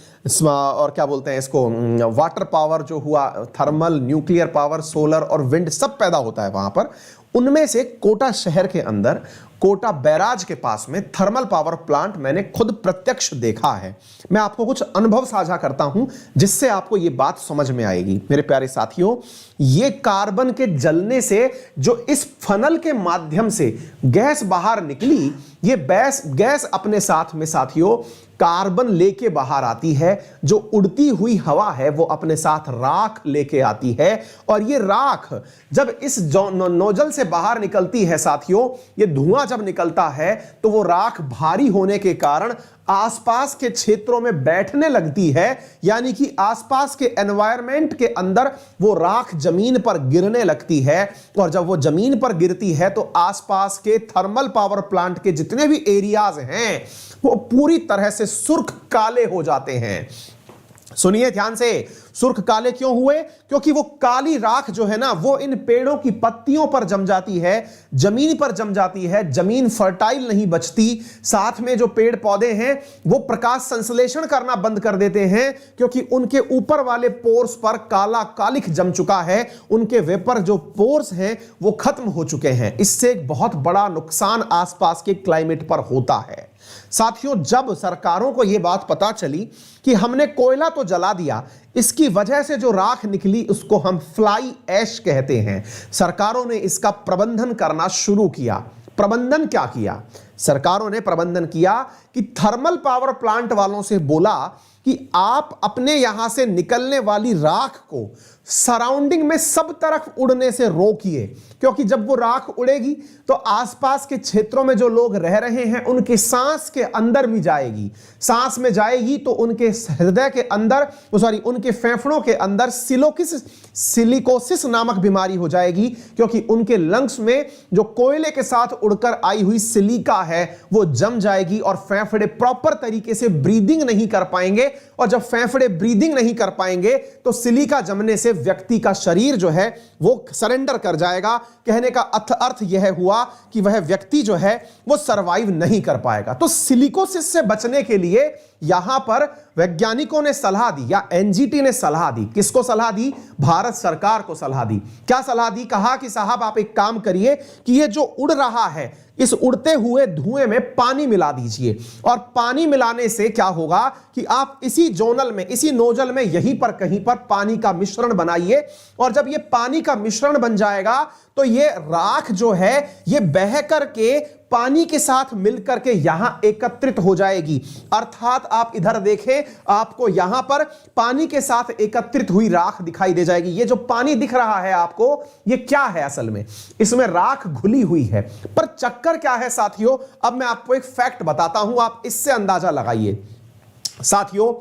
और क्या बोलते हैं इसको, वाटर पावर जो हुआ, थर्मल, न्यूक्लियर पावर, सोलर और विंड सब पैदा होता है वहां पर। उनमें से कोटा शहर के अंदर, कोटा बैराज के पास में थर्मल पावर प्लांट मैंने खुद प्रत्यक्ष देखा है। मैं आपको कुछ अनुभव साझा करता हूं जिससे आपको यह बात समझ में आएगी। मेरे प्यारे साथियों, ये कार्बन के जलने से जो इस फनल के माध्यम से गैस बाहर निकली, ये गैस अपने साथ में साथियों कार्बन लेके बाहर आती है। जो उड़ती हुई हवा है वो अपने साथ राख लेके आती है, और ये राख जब इस नोजल से बाहर निकलती है साथियों, ये धुआं जब निकलता है तो वो राख भारी होने के कारण आसपास के क्षेत्रों में बैठने लगती है, यानी कि आसपास के एनवायरनमेंट के अंदर वो राख जमीन पर गिरने लगती है। और जब वो जमीन पर गिरती है तो आसपास के थर्मल पावर प्लांट के जितने भी एरियाज हैं वो पूरी तरह से सुर्ख काले हो जाते हैं। सुनिए ध्यान से, सुर्ख काले क्यों हुए? क्योंकि वो काली राख जो है ना, वो इन पेड़ों की पत्तियों पर जम जाती है, जमीन पर जम जाती है, जमीन फर्टाइल नहीं बचती। साथ में जो पेड़ पौधे हैं वो प्रकाश संश्लेषण करना बंद कर देते हैं, क्योंकि उनके ऊपर वाले पोर्स पर काला कालिख जम चुका है, उनके वेपर जो पोर्स हैं वो खत्म हो चुके हैं। इससे एक बहुत बड़ा नुकसान आसपास के क्लाइमेट पर होता है। साथियों जब सरकारों को यह बात पता चली कि हमने कोयला तो जला दिया, इसकी वजह से जो राख निकली उसको हम फ्लाई ऐश कहते हैं, सरकारों ने इसका प्रबंधन करना शुरू किया। प्रबंधन क्या किया? सरकारों ने प्रबंधन किया कि थर्मल पावर प्लांट वालों से बोला कि आप अपने यहां से निकलने वाली राख को सराउंडिंग में सब तरफ उड़ने से रोकिए, क्योंकि जब वो राख उड़ेगी तो आसपास के क्षेत्रों में जो लोग रह रहे हैं उनके सांस के अंदर भी जाएगी। सांस में जाएगी तो उनके हृदय के अंदर, उनके फेफड़ों के अंदर सिलिकोसिस नामक बीमारी हो जाएगी, क्योंकि उनके लंग्स में जो कोयले के साथ उड़कर आई हुई सिलिका है वो जम जाएगी और फेफड़े प्रॉपर तरीके से ब्रीदिंग नहीं कर पाएंगे। और जब फेफड़े ब्रीदिंग नहीं कर पाएंगे तो सिलिका जमने से व्यक्ति का शरीर जो है वो सरेंडर कर जाएगा। कहने का अर्थ यह हुआ कि वह व्यक्ति जो है वो सरवाइव नहीं कर पाएगा। तो सिलिकोसिस से बचने के लिए यहां पर वैज्ञानिकों ने सलाह दी या एनजीटी ने सलाह दी, किसको सलाह दी? भारत सरकार को सलाह दी। क्या सलाह दी? कहा कि साहब आप एक काम करिए कि ये जो उड़ रहा है इस उड़ते हुए धुएं में पानी मिला दीजिए, और पानी मिलाने से क्या होगा कि आप इसी जोनल में, इसी नोजल में यहीं पर कहीं पर पानी का मिश्रण बनाइए, और जब ये पानी का मिश्रण बन जाएगा तो ये राख जो है ये बह करके पानी के साथ मिलकर के यहां एकत्रित हो जाएगी। अर्थात आप इधर देखें, आपको यहां पर पानी के साथ एकत्रित हुई राख दिखाई दे जाएगी। ये जो पानी दिख रहा है आपको, ये क्या है? असल में इसमें राख घुली हुई है। पर चक्कर क्या है साथियों? अब मैं आपको एक फैक्ट बताता हूं, आप इससे अंदाजा लगाइए। साथियों,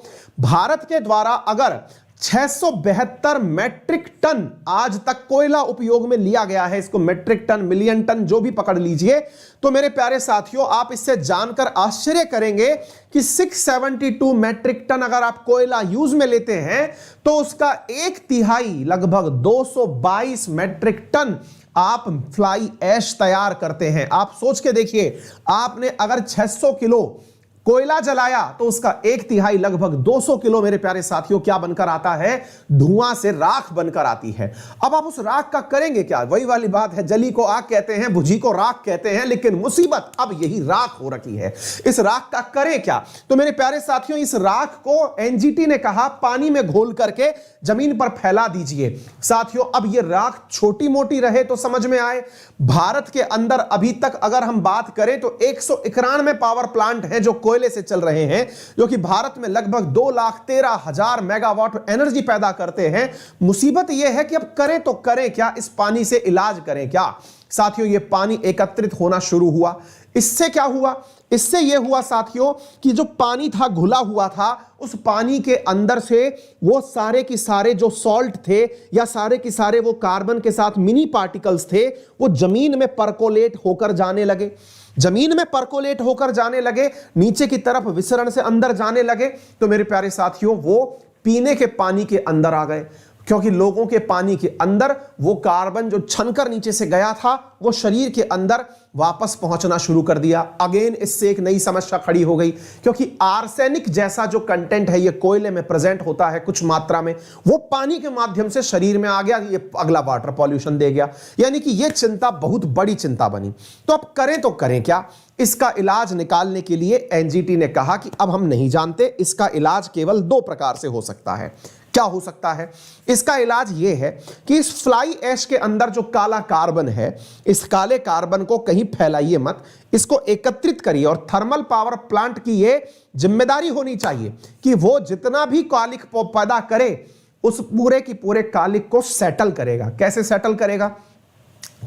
भारत के द्वारा अगर 672 मैट्रिक टन आज तक कोयला उपयोग में लिया गया है, इसको मैट्रिक टन, मिलियन टन जो भी पकड़ लीजिए, तो मेरे प्यारे साथियों आप इससे जानकर आश्चर्य करेंगे कि 672 मैट्रिक टन अगर आप कोयला यूज में लेते हैं तो उसका 1/3 लगभग 222 मैट्रिक टन आप फ्लाई ऐश तैयार करते हैं। आप सोच के देखिए, आपने अगर 600 किलो कोयला जलाया तो उसका 1/3 लगभग 200 किलो मेरे प्यारे साथियों क्या बनकर आता है? धुआं से राख बनकर आती है। अब आप उस राख का करेंगे क्या? वही वाली बात है, जली को आग कहते हैं, भुजी को राख कहते हैं, लेकिन मुसीबत अब यही राख हो रखी है। इस राख का करें क्या? तो मेरे प्यारे साथियों इस राख को एनजीटी ने कहा पानी में घोल करके जमीन पर फैला दीजिए। साथियों अब ये राख छोटी मोटी रहे तो समझ में आए, भारत के अंदर अभी तक अगर हम बात करें तो 191 पावर प्लांट हैं जो कोयले से चल रहे हैं, जो कि भारत में लगभग 2,13,000 मेगावाट एनर्जी पैदा करते हैं। मुसीबत यह है कि अब करें तो करें क्या? इस पानी से इलाज करें क्या? साथियों ये पानी एकत्रित होना शुरू हुआ। इससे क्या हुआ? इससे यह हुआ साथियों कि जो पानी था घुला हुआ था, उस पानी के अंदर से वो सारे के सारे जो सॉल्ट थे या सारे के सारे वो कार्बन के साथ मिनी पार्टिकल्स थे, वो जमीन में परकोलेट होकर जाने लगे। जमीन में परकोलेट होकर जाने लगे, नीचे की तरफ विसरण से अंदर जाने लगे, तो मेरे प्यारे साथियों वो पीने के पानी के अंदर आ गए, क्योंकि लोगों के पानी के अंदर वो कार्बन जो छनकर नीचे से गया था वो शरीर के अंदर वापस पहुंचना शुरू कर दिया। अगेन इससे एक नई समस्या खड़ी हो गई, क्योंकि आर्सेनिक जैसा जो कंटेंट है ये कोयले में प्रेजेंट होता है कुछ मात्रा में, वो पानी के माध्यम से शरीर में आ गया, ये अगला वाटर पॉल्यूशन दे गया। यानी कि ये चिंता बहुत बड़ी चिंता बनी। तो अब करें तो करें क्या? इसका इलाज निकालने के लिए एनजीटी ने कहा कि अब हम नहीं जानते, इसका इलाज केवल 2 प्रकार से हो सकता है। क्या हो सकता है? इसका इलाज यह है कि इस फ्लाई ऐश के अंदर जो काला कार्बन है, इस काले कार्बन को कहीं फैलाइए मत, इसको एकत्रित करिए, और थर्मल पावर प्लांट की यह जिम्मेदारी होनी चाहिए कि वो जितना भी कालिक पैदा करे उस पूरे की पूरे कालिक को सेटल करेगा। कैसे सेटल करेगा?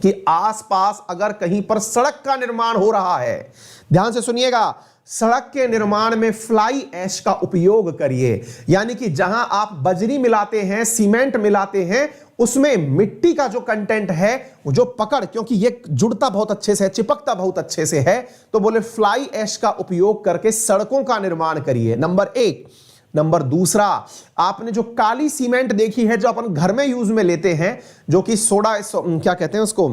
कि आसपास अगर कहीं पर सड़क का निर्माण हो रहा है, ध्यान से सुनिएगा, सड़क के निर्माण में फ्लाई ऐश का उपयोग करिए। यानी कि जहां आप बजरी मिलाते हैं, सीमेंट मिलाते हैं, उसमें मिट्टी का जो कंटेंट है, वो जो पकड़, क्योंकि ये जुड़ता बहुत अच्छे से है, चिपकता बहुत अच्छे से है, तो बोले फ्लाई ऐश का उपयोग करके सड़कों का निर्माण करिए, नंबर 1। नंबर दूसरा, आपने जो काली सीमेंट देखी है जो अपन घर में यूज में लेते हैं, जो कि सोडा क्या कहते हैं उसको,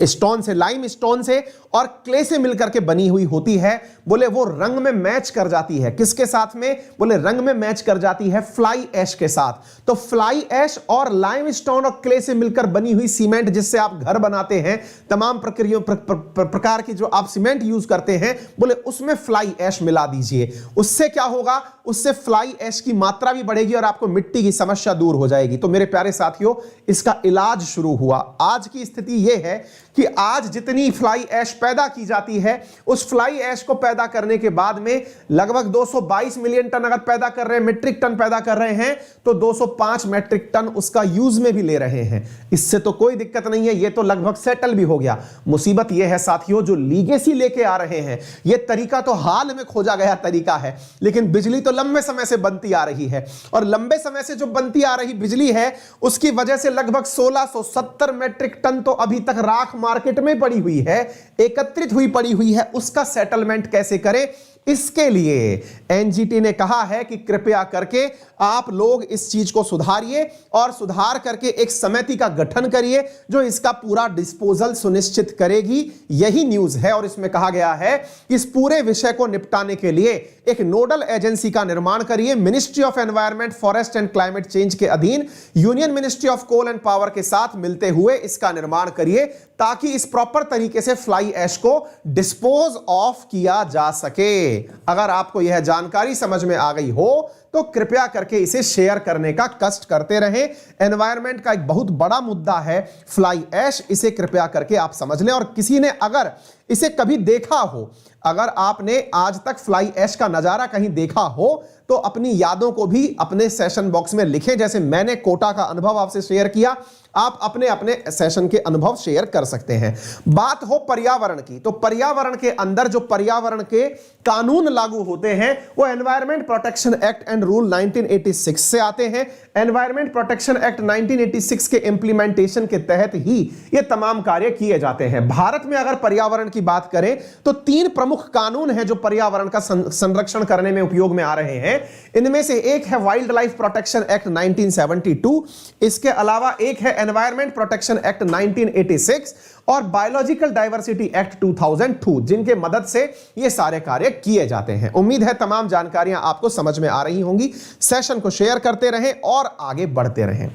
स्टोन से, लाइम स्टोन से और क्ले से मिलकर के बनी हुई होती है, बोले वो रंग में मैच कर जाती है। किसके साथ में? बोले रंग में मैच कर जाती है फ्लाई ऐश के साथ। तो फ्लाई ऐश और लाइम स्टोन और क्ले से मिलकर बनी हुई सीमेंट जिससे आप घर बनाते हैं, तमाम प्रकार की जो आप सीमेंट यूज करते हैं, बोले उसमें फ्लाई ऐश मिला दीजिए। उससे क्या होगा? उससे फ्लाई ऐश की मात्रा भी बढ़ेगी और आपको मिट्टी की समस्या दूर हो जाएगी। तो मेरे प्यारे साथियों इसका इलाज शुरू हुआ। आज की स्थिति यह है कि आज जितनी फ्लाई ऐश पैदा की जाती है, उस फ्लाई ऐश को पैदा करने के बाद में लगभग 222 मिलियन टन अगर पैदा कर रहे हैं, मेट्रिक टन पैदा कर रहे हैं, तो 205 मैट्रिक टन उसका यूज में भी ले रहे हैं। इससे तो कोई दिक्कत नहीं है, ये तो लगभग सेटल भी हो गया। मुसीबत यह है साथियों, जो लीगेसी लेके आ रहे हैं, ये तरीका तो हाल में खोजा गया तरीका है, लेकिन बिजली तो लंबे समय से बनती आ रही है, और लंबे समय से जो बनती आ रही बिजली है उसकी वजह से लगभग 1670 मैट्रिक टन तो अभी तक राख मार्केट में पड़ी हुई है, एकत्रित हुई पड़ी हुई है। उसका सेटलमेंट कैसे करें, इसके लिए एनजीटी ने कहा है कि कृपया करके आप लोग इस चीज को सुधारिए और सुधार करके एक समिति का गठन करिए जो इसका पूरा डिस्पोजल सुनिश्चित करेगी। यही न्यूज है और इसमें कहा गया है कि इस पूरे विषय को निपटाने के लिए एक नोडल एजेंसी का निर्माण करिए। Ministry of environment, forest and climate change के अधीन union ministry of coal and power के साथ मिलते हुए इसका निर्माण करिए ताकि इस प्रॉपर तरीके से फ्लाई ऐश को डिस्पोज ऑफ किया जा सके। अगर आपको यह जानकारी समझ में आ गई हो तो कृपया करके इसे शेयर करने का कष्ट करते रहें। एनवायरनमेंट का एक बहुत बड़ा मुद्दा है फ्लाई ऐश, इसे कृपया करके आप समझ लें। और किसी ने अगर इसे कभी देखा हो, अगर आपने आज तक फ्लाई ऐश का नजारा कहीं देखा हो तो अपनी यादों को भी अपने सेशन बॉक्स में लिखें। जैसे मैंने कोटा का अनुभव आपसे शेयर किया, आप अपने अपने सेशन के अनुभव शेयर कर सकते हैं। बात हो पर्यावरण की, तो पर्यावरण के अंदर जो पर्यावरण के कानून लागू होते हैं वो environment protection act and rule 1986 से आते हैं। एनवायरमेंट प्रोटेक्शन एक्ट 1986 के इंप्लीमेंटेशन के तहत ही ये तमाम कार्य किए जाते हैं। भारत में अगर पर्यावरण की बात करें तो 3 प्रमुख कानून हैं जो पर्यावरण का संरक्षण करने में उपयोग में आ रहे हैं। इनमें से एक है वाइल्ड लाइफ प्रोटेक्शन एक्ट 1972, इसके अलावा एक है एनवायरमेंट प्रोटेक्शन एक्ट 1986 और बायोलॉजिकल डाइवर्सिटी एक्ट 2002, जिनके मदद से ये सारे कार्य किए जाते हैं। उम्मीद है तमाम जानकारियां आपको समझ में आ रही होंगी। सेशन को शेयर करते रहें और आगे बढ़ते रहें।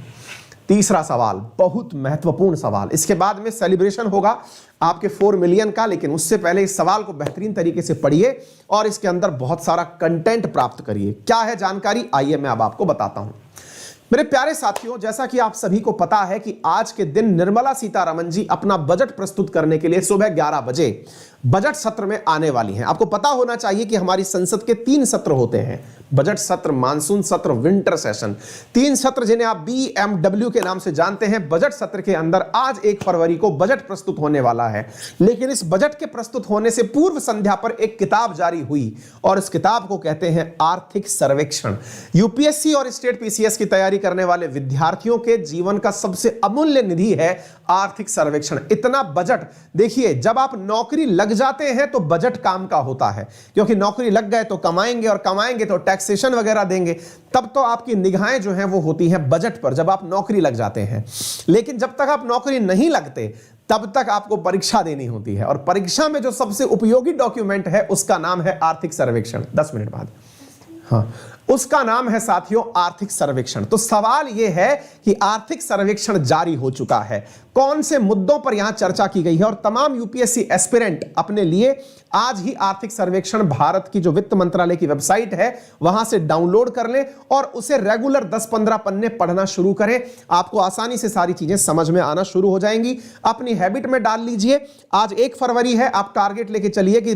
तीसरा सवाल, बहुत महत्वपूर्ण सवाल, इसके बाद में सेलिब्रेशन होगा आपके 4 मिलियन का, लेकिन उससे पहले इस सवाल को बेहतरीन तरीके से पढ़िए और इसके अंदर बहुत सारा कंटेंट प्राप्त करिए। क्या है जानकारी, आइए मैं अब आपको बताता हूं। मेरे प्यारे साथियों, जैसा कि आप सभी को पता है कि आज के दिन निर्मला सीतारमण जी अपना बजट प्रस्तुत करने के लिए सुबह 11 बजे बजट सत्र में आने वाली हैं। आपको पता होना चाहिए कि हमारी संसद के 3 सत्र होते हैं, बजट सत्र, मानसून सत्र, विंटर सेशन। 3 सत्र जिन्हें आप BMW के नाम से जानते हैं। बजट सत्र के अंदर आज 1 फरवरी को बजट प्रस्तुत होने वाला है, लेकिन इस बजट के प्रस्तुत होने से पूर्व संध्या पर एक किताब जारी हुई और इस किताब को कहते हैं आर्थिक सर्वेक्षण। यूपीएससी और स्टेट पीसीएस की तैयारी करने वाले विद्यार्थियों के जीवन का सबसे अमूल्य निधि है आर्थिक सर्वेक्षण। इतना बजट, देखिए जब आप नौकरी लग जाते हैं तो बजट काम का होता है, क्योंकि नौकरी लग गए तो कमाएंगे और कमाएंगे तो टैक्सेशन वगैरह देंगे, तब तो आपकी निगाहें जो हैं वो होती हैं बजट पर जब आप नौकरी लग जाते हैं। लेकिन जब तक आप नौकरी नहीं लगते तब तक आपको परीक्षा देनी होती है और परीक्षा में जो सबसे उपयोगी डॉक्यूमेंट है उसका नाम है आर्थिक सर्वेक्षण। 10 मिनट बाद, हाँ, उसका नाम है साथियों आर्थिक सर्वेक्षण। तो सवाल यह है कि आर्थिक सर्वेक्षण जारी हो चुका है, कौन से मुद्दों पर यहां चर्चा की गई है और तमाम यूपीएससी एस्पिरेंट अपने लिए आज ही आर्थिक सर्वेक्षण भारत की जो वित्त मंत्रालय की वेबसाइट है वहां से डाउनलोड कर लें और उसे रेगुलर 10-15 पन्ने पढ़ना शुरू करें। आपको आसानी से सारी चीजें समझ में आना शुरू हो जाएंगी। अपनी हैबिट में डाल लीजिए। आज 1 फरवरी है, आप टारगेट लेके चलिए कि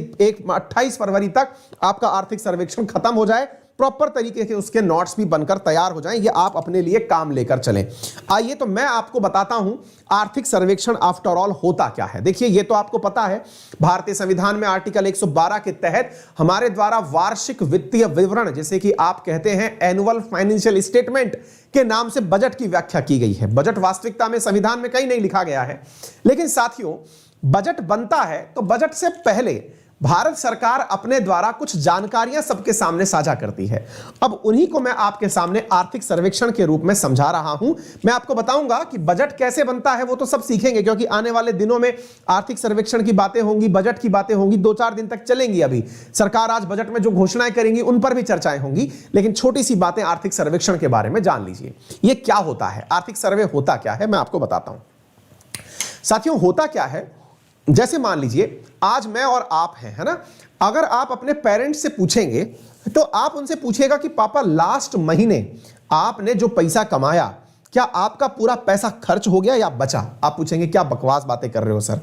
28 फरवरी तक आपका आर्थिक सर्वेक्षण खत्म हो जाए, प्रॉपर तरीके से उसके नोट्स भी बनकर तैयार हो जाएं। ये आप अपने लिए काम लेकर चलें। आइए तो मैं आपको बताता हूं आर्थिक सर्वेक्षण आफ्टर ऑल होता क्या है। देखिए ये तो आपको पता है, भारतीय संविधान में आर्टिकल 112 के तहत हमारे द्वारा वार्षिक वित्तीय विवरण, जिसे कि आप कहते हैं एनुअल फाइनेंशियल स्टेटमेंट के नाम से बजट की व्याख्या की गई है। बजट वास्तविकता में संविधान में कहीं नहीं लिखा गया है, लेकिन साथियों बजट बनता है तो बजट से पहले भारत सरकार अपने द्वारा कुछ जानकारियां सबके सामने साझा करती है। अब उन्हीं को मैं आपके सामने आर्थिक सर्वेक्षण के रूप में समझा रहा हूं। मैं आपको बताऊंगा कि बजट कैसे बनता है, वो तो सब सीखेंगे क्योंकि आने वाले दिनों में आर्थिक सर्वेक्षण की बातें होंगी, बजट की बातें होंगी, 2-4 दिन तक चलेंगी। अभी सरकार आज बजट में जो घोषणाएं करेंगी उन पर भी चर्चाएं होंगी, लेकिन छोटी सी बातें आर्थिक सर्वेक्षण के बारे में जान लीजिए। ये क्या होता है, आर्थिक सर्वे होता क्या है, मैं आपको बताता हूं। साथियों होता क्या है, जैसे मान लीजिए आज मैं और आप हैं, है ना, अगर आप अपने पेरेंट्स से पूछेंगे तो आप उनसे पूछिएगा कि पापा लास्ट महीने आपने जो पैसा कमाया क्या आपका पूरा पैसा खर्च हो गया या बचा। आप पूछेंगे क्या बकवास बातें कर रहे हो सर।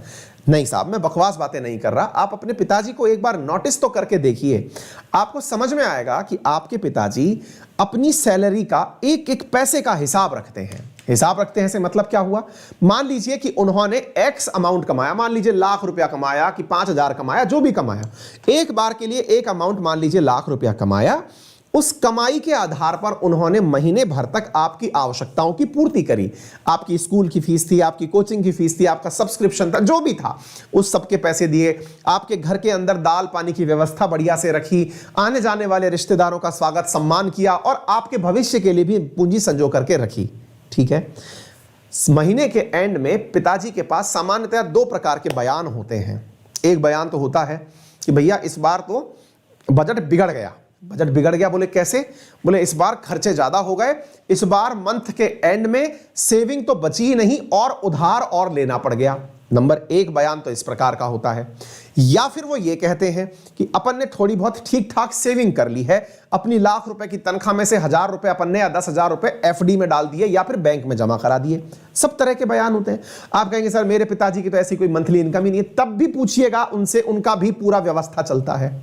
नहीं साहब, मैं बकवास बातें नहीं कर रहा। आप अपने पिताजी को एक बार नोटिस तो करके देखिए, आपको समझ में आएगा कि आपके पिताजी अपनी सैलरी का एक एक पैसे का हिसाब रखते हैं। हिसाब रखते हैं से मतलब क्या हुआ, मान लीजिए कि उन्होंने एक्स अमाउंट कमाया, मान लीजिए लाख रुपया कमाया कि 5,000 कमाया, जो भी कमाया, एक बार के लिए एक अमाउंट मान लीजिए लाख रुपया कमाया उस कमाई के आधार पर उन्होंने महीने भर तक आपकी आवश्यकताओं की पूर्ति करी। आपकी स्कूल की फीस थी, आपकी कोचिंग की फीस थी, आपका सब्सक्रिप्शन था, जो भी था उस सब के पैसे दिए, आपके घर के अंदर दाल पानी की व्यवस्था बढ़िया से रखी, आने जाने वाले रिश्तेदारों का स्वागत सम्मान किया और आपके भविष्य के लिए भी पूंजी संजो करके रखी। ठीक है, महीने के एंड में पिताजी के पास सामान्यतः दो प्रकार के बयान होते हैं। एक बयान तो होता है कि भैया इस बार तो बजट बिगड़ गया। बजट बिगड़ गया बोले कैसे? बोले इस बार खर्चे ज्यादा हो गए, इस बार मंथ के एंड में सेविंग तो बची ही नहीं और उधार और लेना पड़ गया। नंबर एक बयान तो इस प्रकार का होता है। या फिर वो ये कहते हैं कि अपन ने थोड़ी बहुत ठीक ठाक सेविंग कर ली है, अपनी लाख रुपए की तनख्वाह में से 1000 रुपए अपन ने या 10,000 रुपए एफडी में डाल दिए या फिर बैंक में जमा करा दिए। सब तरह के बयान होते हैं। आप कहेंगे सर मेरे पिताजी की तो ऐसी कोई मंथली इनकम ही नहीं है, तब भी पूछिएगा उनसे, उनका भी पूरा व्यवस्था चलता है।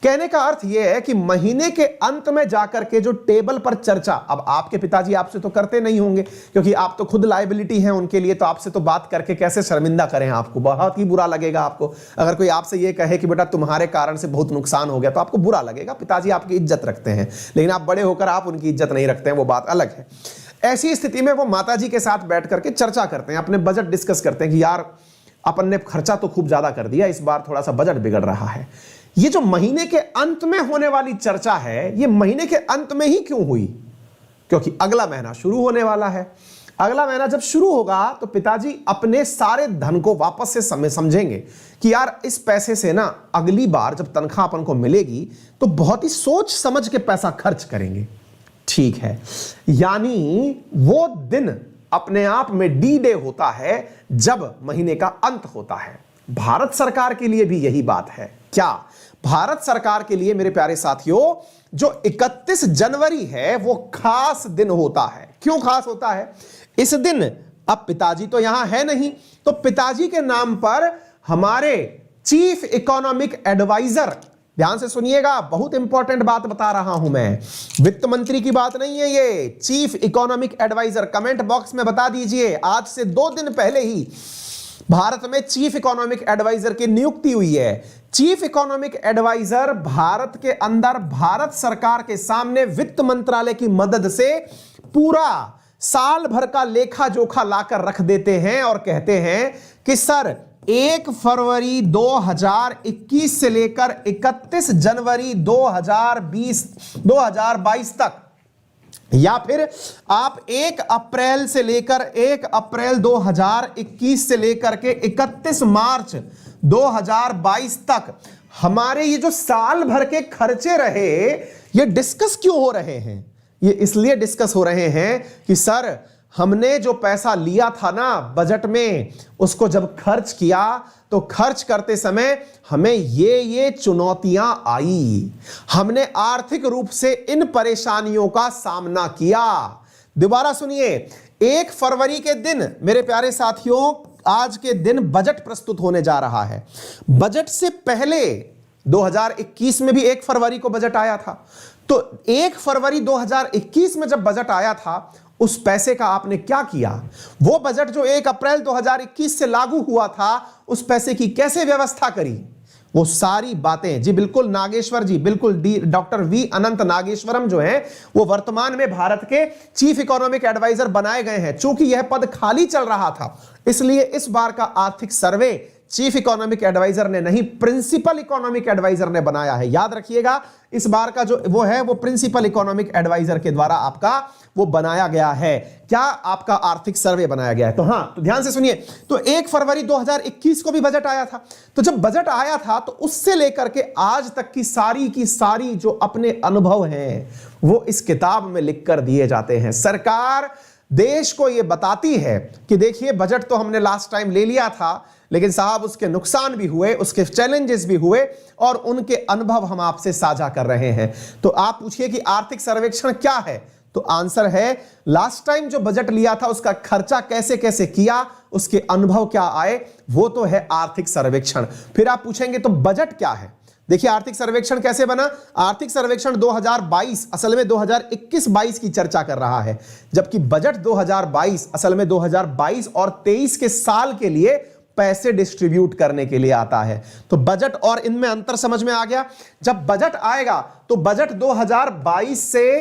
कहने का अर्थ यह है कि महीने के अंत में जाकर के जो टेबल पर चर्चा, अब आपके पिताजी आपसे तो करते नहीं होंगे क्योंकि आप तो खुद लायबिलिटी हैं उनके लिए, तो आपसे तो बात करके कैसे शर्मिंदा करें, आपको बहुत ही बुरा लगेगा। आपको अगर कोई आपसे ये कहे कि बेटा तुम्हारे कारण से बहुत नुकसान हो गया तो आपको बुरा लगेगा। पिताजी आपकी इज्जत रखते हैं, लेकिन आप बड़े होकर आप उनकी इज्जत नहीं रखते हैं, वो बात अलग है। ऐसी स्थिति में वो माताजी के साथ बैठ करके चर्चा करते हैं, अपने बजट डिस्कस करते हैं कि यार अपन ने खर्चा तो खूब ज्यादा कर दिया, इस बार थोड़ा सा बजट बिगड़ रहा है। ये जो महीने के अंत में होने वाली चर्चा है, ये महीने के अंत में ही क्यों हुई? क्योंकि अगला महीना शुरू होने वाला है। अगला महीना जब शुरू होगा तो पिताजी अपने सारे धन को वापस से समझेंगे कि यार इस पैसे से ना अगली बार जब तनख्वाह अपन को मिलेगी तो बहुत ही सोच समझ के पैसा खर्च करेंगे। ठीक है, यानी वो दिन अपने आप में डी डे होता है जब महीने का अंत होता है। भारत सरकार के लिए भी यही बात है। क्या भारत सरकार के लिए मेरे प्यारे साथियों जो 31 जनवरी है वो खास दिन होता है? क्यों खास होता है? इस दिन अब पिताजी तो यहां है नहीं, तो पिताजी के नाम पर हमारे चीफ इकोनॉमिक एडवाइजर, ध्यान से सुनिएगा, बहुत इंपॉर्टेंट बात बता रहा हूं मैं, वित्त मंत्री की बात नहीं है ये, chief economic adviser. Comment box में बता दीजिए, आज से 2 दिन पहले ही भारत में चीफ इकोनॉमिक एडवाइजर की नियुक्ति हुई है। चीफ इकोनॉमिक एडवाइजर भारत के अंदर भारत सरकार के सामने वित्त मंत्रालय की मदद से पूरा साल भर का लेखा जोखा लाकर रख देते हैं और कहते हैं कि सर 1 फरवरी 2021 से लेकर 31 जनवरी 2022 तक, या फिर आप 1 अप्रैल से लेकर 1 अप्रैल 2021 से लेकर के 31 मार्च 2022 तक हमारे ये जो साल भर के खर्चे रहे ये डिस्कस क्यों हो रहे हैं? ये इसलिए डिस्कस हो रहे हैं कि सर हमने जो पैसा लिया था ना बजट में, उसको जब खर्च किया तो खर्च करते समय हमें ये चुनौतियां आई, हमने आर्थिक रूप से इन परेशानियों का सामना किया। दोबारा सुनिए, 1 फरवरी के दिन मेरे प्यारे साथियों, आज के दिन बजट प्रस्तुत होने जा रहा है। बजट से पहले 2021 में भी 1 फरवरी को बजट आया था, तो 1 फरवरी 2021 में जब बजट आया था उस पैसे का आपने क्या किया? वो बजट जो 1 अप्रैल 2021 से लागू हुआ था उस पैसे की कैसे व्यवस्था करी? वो सारी बातें, जी बिल्कुल नागेश्वर जी, बिल्कुल डॉक्टर वी अनंत नागेश्वरम जो हैं वो वर्तमान में भारत के चीफ इकोनॉमिक एडवाइजर बनाए गए हैं। चूंकि यह पद खाली चल रहा था इसलिए इस बार का आर्थिक सर्वे चीफ इकोनॉमिक एडवाइजर ने नहीं, प्रिंसिपल इकोनॉमिक एडवाइजर ने बनाया है। याद रखिएगा, इस बार का जो वो है वो प्रिंसिपल इकोनॉमिक एडवाइजर के द्वारा आपका वो बनाया गया है। क्या? आपका आर्थिक सर्वे बनाया गया है। तो हां, तो ध्यान से सुनिए, तो 1 फरवरी 2021 को भी बजट आया था। तो जब बजट आया था तो उससे लेकर के आज तक की सारी जो अपने अनुभव हैं वो इस किताब में लिखकर दिए जाते हैं। सरकार देश को यह बताती है कि देखिए बजट तो हमने लास्ट टाइम ले लिया था, लेकिन साहब उसके नुकसान भी हुए, उसके चैलेंजेस भी हुए और उनके अनुभव हम आपसे साझा कर रहे हैं। तो आप पूछिए कि आर्थिक सर्वेक्षण क्या है? तो आंसर है, लास्ट टाइम जो बजट लिया था उसका खर्चा कैसे कैसे किया, उसके अनुभव क्या आए, वो तो है आर्थिक सर्वेक्षण। फिर आप पूछेंगे तो बजट क्या है? देखिए आर्थिक सर्वेक्षण कैसे बना। आर्थिक सर्वेक्षण 2022 असल में 2021-22 की चर्चा कर रहा है, जबकि बजट 2022 असल में 2022 और 23 के साल के लिए पैसे डिस्ट्रीब्यूट करने के लिए आता है। तो बजट और इनमें अंतर समझ में आ गया। जब बजट आएगा तो बजट 2022 से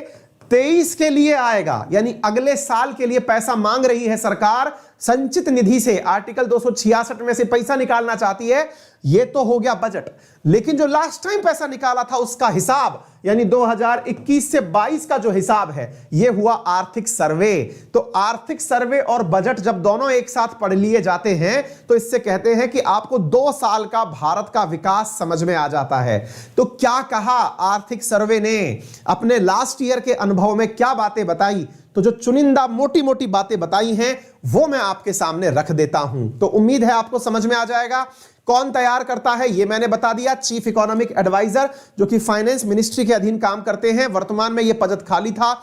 23 के लिए आएगा, यानी अगले साल के लिए पैसा मांग रही है सरकार, संचित निधि से आर्टिकल 266 में से पैसा निकालना चाहती है। ये तो हो गया बजट, लेकिन जो लास्ट टाइम पैसा निकाला था उसका हिसाब, यानी 2021 से 22 का जो हिसाब है, यह हुआ आर्थिक सर्वे। तो आर्थिक सर्वे और बजट जब दोनों एक साथ पढ़ लिए जाते हैं तो इससे कहते हैं कि आपको 2 साल का भारत का विकास समझ में आ जाता है। तो क्या कहा आर्थिक सर्वे ने, अपने लास्ट ईयर के अनुभव में क्या बातें बताई, तो जो चुनिंदा मोटी मोटी बातें बताई हैं वो मैं आपके सामने रख देता हूं। तो उम्मीद है आपको समझ में आ जाएगा। कौन तैयार करता है ये मैंने बता दिया, चीफ इकोनॉमिक एडवाइजर, जो कि फाइनेंस मिनिस्ट्री के अधीन काम करते हैं। वर्तमान में ये पद खाली था।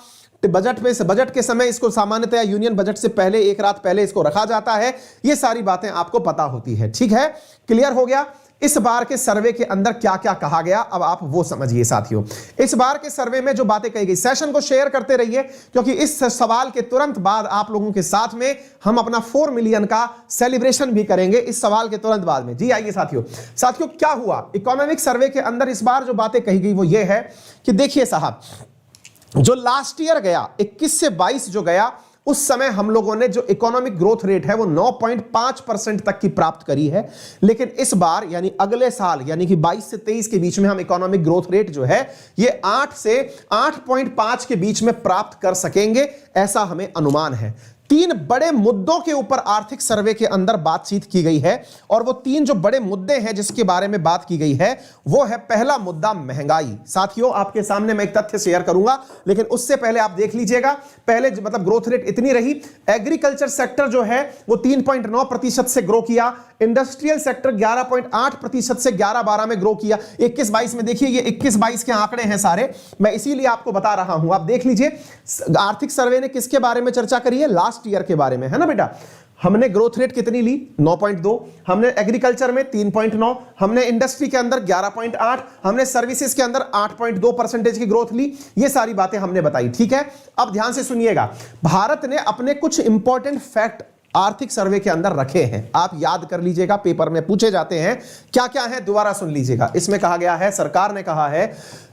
बजट के समय इसको सामान्यतया यूनियन बजट से पहले, एक रात पहले इसको रखा जाता है। ये सारी बातें आपको पता होती है, ठीक है, क्लियर हो गया। इस बार के सर्वे के अंदर क्या क्या कहा गया अब आप वो समझिए साथियों। इस बार के सर्वे में जो बातें कही गई, सेशन को शेयर करते रहिए, क्योंकि इस सवाल के तुरंत बाद आप लोगों के साथ में हम अपना 4 मिलियन का सेलिब्रेशन भी करेंगे इस सवाल के तुरंत बाद में। जी आइए साथियों क्या हुआ इकोनॉमिक सर्वे के अंदर इस बार जो बातें कही गई वो ये है कि देखिए साहब, जो लास्ट ईयर गया 21 से 22 जो गया, उस समय हम लोगों ने जो इकोनॉमिक ग्रोथ रेट है वो 9.5% तक की प्राप्त करी है। लेकिन इस बार यानी अगले साल यानी कि 22 से 23 के बीच में हम इकोनॉमिक ग्रोथ रेट जो है ये 8 से 8.5 के बीच में प्राप्त कर सकेंगे, ऐसा हमें अनुमान है। 3 बड़े मुद्दों के ऊपर आर्थिक सर्वे के अंदर बातचीत की गई है, और वो 3 जो बड़े मुद्दे हैं जिसके बारे में बात की गई है वो है, पहला मुद्दा महंगाई। साथियों आपके सामने मैं एक तथ्य शेयर करूंगा, लेकिन उससे पहले आप देख लीजिएगा, पहले मतलब ग्रोथ रेट इतनी रही। एग्रीकल्चर सेक्टर जो है वो 3.9% से ग्रो किया, इंडस्ट्रियल सेक्टर 11.8% से 11-12 में ग्रो किया। 21-22 में देखिए, ये 21-22 के आंकड़े हैं सारे, मैं इसीलिए आपको बता रहा हूं। आप देख लीजिए आर्थिक सर्वे ने किसके बारे में चर्चा करी है, लास्ट ईयर के बारे में, है ना बेटा। हमने ग्रोथ रेट कितनी ली, 9.2, हमने एग्रीकल्चर में 3.9, हमने इंडस्ट्री के अंदर 11.8, हमने सर्विसेज के अंदर 8.2% की ग्रोथ ली। ये सारी बातें हमने बताई, ठीक है। अब ध्यान से सुनिएगा, भारत ने अपने कुछ इंपॉर्टेंट फैक्ट आर्थिक सर्वे के अंदर रखे हैं, आप याद कर लीजिएगा, पेपर में पूछे जाते हैं। क्या क्या है दोबारा सुन लीजिएगा। इसमें कहा गया है, सरकार ने कहा है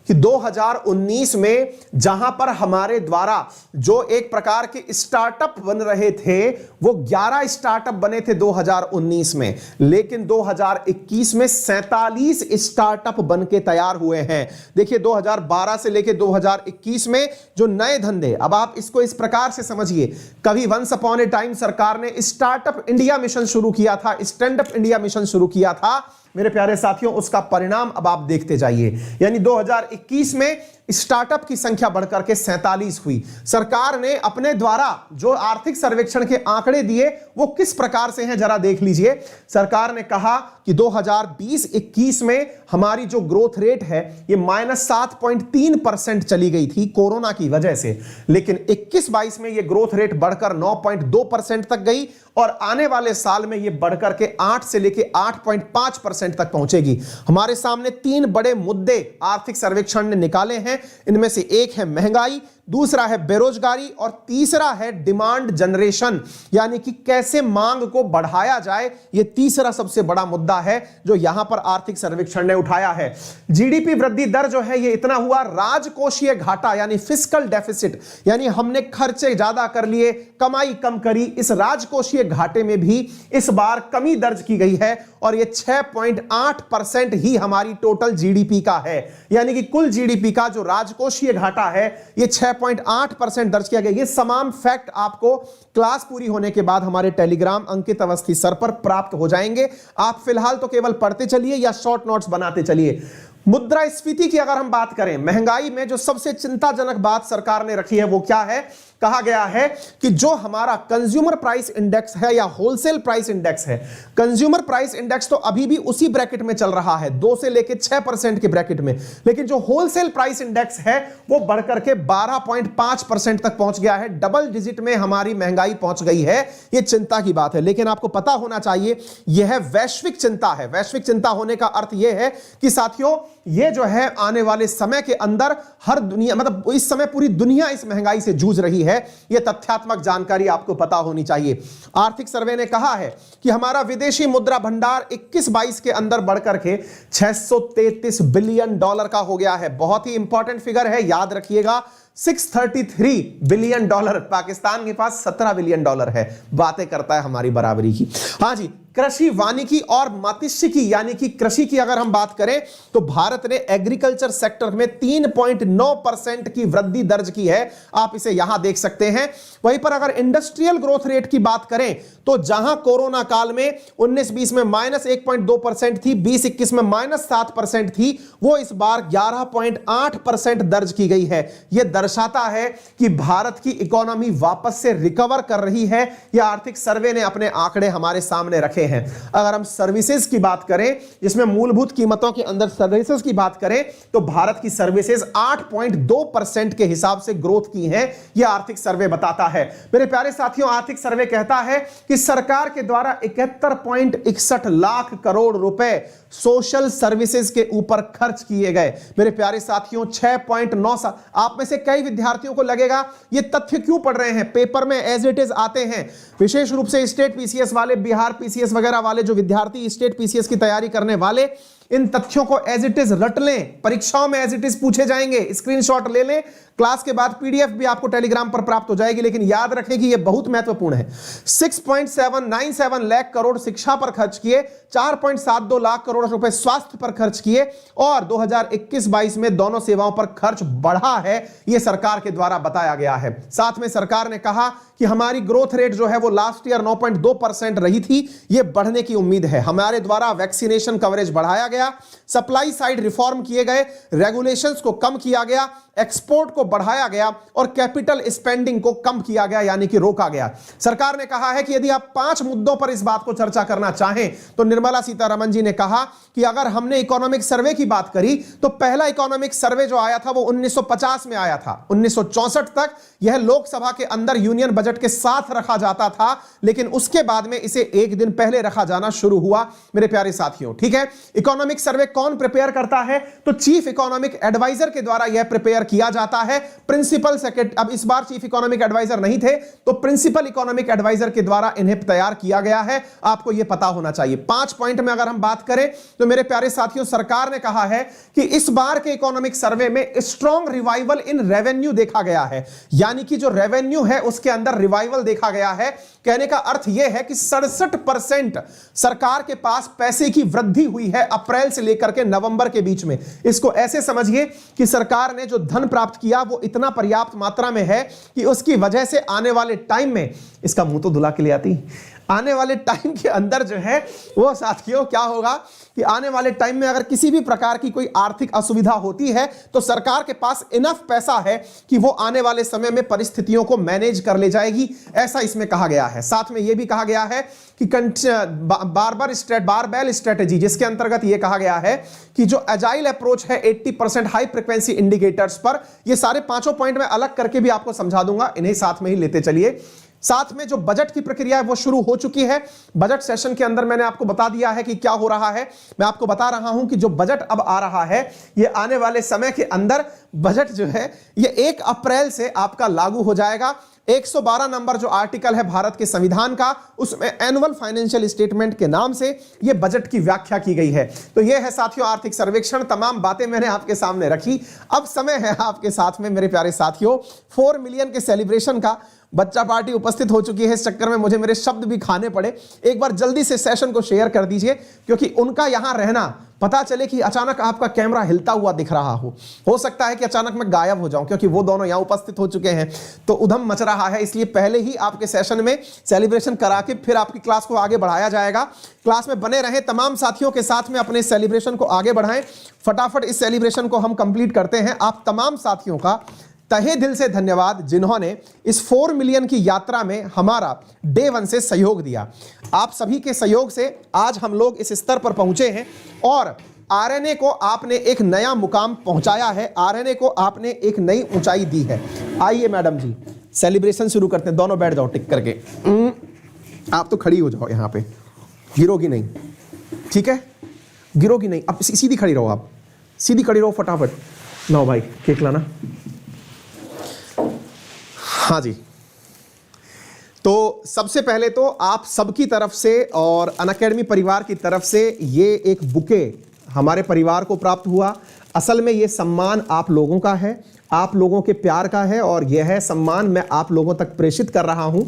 कि 2019 में जहां पर हमारे द्वारा जो एक प्रकार के स्टार्टअप बन रहे थे वो 11 स्टार्टअप बने थे 2019 में, लेकिन 2021 में 47 स्टार्टअप बन के तैयार हुए हैं। देखिए 2012 से लेकर 2021 में जो नए धंधे, अब आप इसको इस प्रकार से समझिए, कभी वंस अपॉन ए टाइम सरकार ने स्टार्टअप इंडिया मिशन शुरू किया था, स्टैंड अप इंडिया मिशन शुरू किया था। मेरे प्यारे साथियों उसका परिणाम अब आप देखते जाइए, यानी 2021 में स्टार्टअप की संख्या बढ़कर के 47 हुई। सरकार ने अपने द्वारा जो आर्थिक सर्वेक्षण के आंकड़े दिए वो किस प्रकार से हैं जरा देख लीजिए। सरकार ने कहा कि 2020-21 में हमारी जो ग्रोथ रेट है ये -7.3% चली गई थी कोरोना की वजह से, लेकिन 21-22 में ये ग्रोथ रेट बढ़कर 9.2% तक गई, और आने वाले साल में ये बढ़कर के 8 से लेकर 8.5% तक पहुंचेगी। हमारे सामने 3 बड़े मुद्दे आर्थिक सर्वेक्षण ने निकाले हैं, इनमें से एक है महंगाई, दूसरा है बेरोजगारी, और तीसरा है डिमांड जनरेशन, यानी कि कैसे मांग को बढ़ाया जाए। यह तीसरा सबसे बड़ा मुद्दा है जो यहां पर आर्थिक सर्वेक्षण ने उठाया है। जीडीपी वृद्धि दर जो है ये इतना हुआ, राजकोषीय घाटा यानी फिस्कल डेफिसिट, यानी हमने खर्चे ज्यादा कर लिए, कमाई कम करी, इस राजकोषीय घाटे में भी इस बार कमी दर्ज की गई है, और ये 6.8% ही हमारी टोटल जीडीपी का है, यानी कि कुल जीडीपी का जो राजकोषीय घाटा है ये 6.8% दर्ज किया गया। ये तमाम फैक्ट आपको क्लास पूरी होने के बाद हमारे टेलीग्राम अंकित अवस्थी सर पर प्राप्त हो जाएंगे। आप फिलहाल तो केवल पढ़ते चलिए या शॉर्ट नोट्स बनाते चलिए। मुद्रास्फीति की अगर हम बात करें, महंगाई में जो सबसे चिंताजनक बात सरकार ने रखी है वो क्या है, कहा गया है कि जो हमारा कंज्यूमर प्राइस इंडेक्स है या होलसेल प्राइस इंडेक्स है, कंज्यूमर प्राइस इंडेक्स तो अभी भी उसी ब्रैकेट में चल रहा है 2 से लेकर 6% के ब्रैकेट में, लेकिन जो होलसेल प्राइस इंडेक्स है वो बढ़कर के 12.5% तक पहुंच गया है। डबल डिजिट में हमारी महंगाई पहुंच गई है। यह चिंता की बात है, लेकिन आपको पता होना चाहिए यह वैश्विक चिंता है। वैश्विक चिंता होने का अर्थ यह है कि साथियों ये जो है आने वाले समय के अंदर हर दुनिया, मतलब इस समय पूरी दुनिया इस महंगाई से जूझ रही है। यह तथ्यात्मक जानकारी आपको पता होनी चाहिए। आर्थिक सर्वे ने कहा है कि हमारा विदेशी मुद्रा भंडार 21-22 के अंदर बढ़कर के $633 बिलियन का हो गया है। बहुत ही इंपॉर्टेंट फिगर है, याद रखिएगा। $633 बिलियन। पाकिस्तान के पास $17 बिलियन है। बातें करता है हमारी बराबरी की। हाँ जी, कृषि वानिकी और मात्स्यिकी यानी कि कृषि की अगर हम बात करें तो भारत ने एग्रीकल्चर सेक्टर में 3.9% की वृद्धि दर्ज की है। आप इसे यहां देख सकते हैं। वहीं पर अगर इंडस्ट्रियल ग्रोथ रेट की बात करें तो जहां कोरोना काल में 19-20 में -1.2% थी, 20-21 में -7% थी, वो इस बार 11.8% दर्ज की गई है। यह दर्शाता है कि भारत की इकोनॉमी वापस से रिकवर कर रही है। यह आर्थिक सर्वे ने अपने आंकड़े हमारे सामने रखे हैं। अगर हम सर्विसेज की बात करें, जिसमें मूलभूत कीमतों के अंदर सर्विसेज की बात करें, तो भारत की सर्विसेज 8.2% के हिसाब से ग्रोथ की है। यह आर्थिक सर्वे बताता है। मेरे प्यारे साथियों, आर्थिक सर्वे कहता है कि सरकार के द्वारा 71.61 लाख करोड़ रुपए सोशल सर्विसेज के ऊपर खर्च किए गए। मेरे प्यारे साथियों, 6.9। आप में से कई विद्यार्थियों को लगेगा ये तथ्य क्यों पढ़ रहे हैं, पेपर में एज इट इज आते हैं। विशेष रूप से स्टेट पीसीएस वाले, बिहार पीसीएस वगैरह वाले जो विद्यार्थी स्टेट पीसीएस की तैयारी करने वाले, इन तथ्यों को एज इट इज रट लें। परीक्षाओं में एज इट इज पूछे जाएंगे, स्क्रीनशॉट ले लें। क्लास के बाद पीडीएफ भी आपको टेलीग्राम पर प्राप्त हो जाएगी। लेकिन याद रखें कि यह बहुत महत्वपूर्ण है। 6.797 लाख करोड़ शिक्षा पर खर्च किए, 4.72 लाख करोड़ रुपए स्वास्थ्य पर खर्च किए और 2021-22 में दोनों सेवाओं पर खर्च बढ़ा है। यह सरकार के द्वारा बताया गया है। साथ में सरकार ने कहा कि हमारी ग्रोथ रेट जो है वो लास्ट ईयर 9.2% रही थी, यह बढ़ने की उम्मीद है। हमारे द्वारा वैक्सीनेशन कवरेज बढ़ाया गया, सप्लाई साइड रिफॉर्म किए गए, रेगुलेशंस को कम किया गया, एक्सपोर्ट को बढ़ाया गया और कैपिटल स्पेंडिंग को कम किया गया यानी कि रोका गया। सरकार ने कहा है कि यदि आप 5 मुद्दों पर इस बात को चर्चा करना चाहें तो निर्मला सीतारमण जी ने कहा कि अगर हमने इकोनॉमिक सर्वे की बात करी तो पहला इकोनॉमिक सर्वे जो आया था वो 1950 में आया था। 1964 तक यह लोकसभा के अंदर यूनियन बजट के साथ रखा जाता था, लेकिन उसके बाद में इसे एक दिन पहले रखा जाना शुरू हुआ। मेरे प्यारे साथियों, ठीक है। इकोनॉमिक सर्वे कौन प्रिपेयर करता है? तो चीफ इकोनॉमिक एडवाइजर के द्वारा यह प्रिपेयर किया जाता है। प्रिंसिपल सेक्रेटरी, अब इस बार चीफ इकोनॉमिक एडवाइजर नहीं थे तो प्रिंसिपल इकोनॉमिक एडवाइजर के द्वारा इन्हें तैयार किया गया है। आपको यह पता होना चाहिए। 5 पॉइंट में अगर हम बात करें तो मेरे प्यारे साथियों, सरकार ने कहा है कि इस बार के इकोनॉमिक सर्वे में स्ट्रॉन्ग रिवाइवल इन रेवेन्यू देखा गया है, यानी कि जो रेवेन्यू है उसके अंदर रिवाइवल देखा गया है। कहने का अर्थ यह है कि 67% सरकार के पास पैसे की वृद्धि हुई है अप्रैल से लेकर के नवंबर के बीच में। इसको ऐसे समझिए कि सरकार ने जो धन प्राप्त किया वो इतना पर्याप्त मात्रा में है कि उसकी वजह से आने वाले टाइम में, इसका मुंह तो धुला के ले आती, आने वाले टाइम के अंदर जो है वो साथियों क्या होगा कि आने वाले टाइम में अगर किसी भी प्रकार की कोई आर्थिक असुविधा होती है तो सरकार के पास इनफ पैसा है कि वो आने वाले समय में परिस्थितियों को मैनेज कर ले जाएगी, ऐसा इसमें कहा गया है। साथ में यह भी कहा गया है कि बारबेल स्ट्रेटेजी, जिसके अंतर्गत यह कहा गया है कि जो एजाइल अप्रोच है 80% हाई फ्रीक्वेंसी इंडिकेटर्स पर, ये सारे 5 पॉइंट में अलग करके भी आपको समझा दूंगा, इन्हें साथ में ही लेते चलिए। साथ में जो बजट की प्रक्रिया है वो शुरू हो चुकी है। बजट सेशन के अंदर मैंने आपको बता दिया है कि क्या हो रहा है। मैं आपको बता रहा हूं कि जो बजट अब आ रहा है ये आने वाले समय के अंदर बजट जो है ये 1 अप्रैल से आपका लागू हो जाएगा। 112 नंबर जो आर्टिकल है भारत के संविधान का, उसमें एनुअल फाइनेंशियल स्टेटमेंट के नाम से ये बजट की व्याख्या की गई है। तो ये है साथियों आर्थिक सर्वेक्षण। तमाम बातें मैंने आपके सामने रखी। अब समय है आपके साथ में मेरे प्यारे साथियों 4 मिलियन के सेलिब्रेशन का। बच्चा पार्टी उपस्थित हो चुकी है, इस चक्कर में मुझे मेरे शब्द भी खाने पड़े। एक बार जल्दी से सेशन को शेयर कर दीजिए, क्योंकि उनका यहां रहना, पता चले कि अचानक आपका कैमरा हिलता हुआ दिख रहा हो सकता है कि अचानक मैं गायब हो जाऊं, क्योंकि वो दोनों यहां उपस्थित हो चुके हैं तो उधम मच रहा है। इसलिए पहले ही आपके सेशन में सेलिब्रेशन करा के फिर आपकी क्लास को आगे बढ़ाया जाएगा। क्लास में बने रहें, तमाम साथियों के साथ में अपने सेलिब्रेशन को आगे बढ़ाएं। फटाफट इस सेलिब्रेशन को हम कंप्लीट करते हैं। आप तमाम साथियों का तहे दिल से धन्यवाद जिन्होंने इस 4 मिलियन की यात्रा में हमारा डे 1 से सहयोग दिया। आप सभी के सहयोग से आज हम लोग इस स्तर पर पहुंचे हैं और आरएनए को आपने एक नया मुकाम पहुंचाया है, आरएनए को आपने एक नई ऊंचाई दी है। आइए मैडम जी सेलिब्रेशन शुरू करते हैं। दोनों बैठ जाओ टिक करके। आप तो खड़ी हो जाओ, यहां पे गिरोगी नहीं, ठीक है? गिरोगी नहीं, अब सीधी खड़ी रहो आप। सीधी खड़ी रहो फटाफट। लो भाई केक लाना। हाँ जी, तो सबसे पहले तो आप सबकी तरफ से और अनअकैडमी परिवार की तरफ से ये एक बुके हमारे परिवार को प्राप्त हुआ। असल में ये सम्मान आप लोगों का है, आप लोगों के प्यार का है, और यह सम्मान मैं आप लोगों तक प्रेषित कर रहा हूं।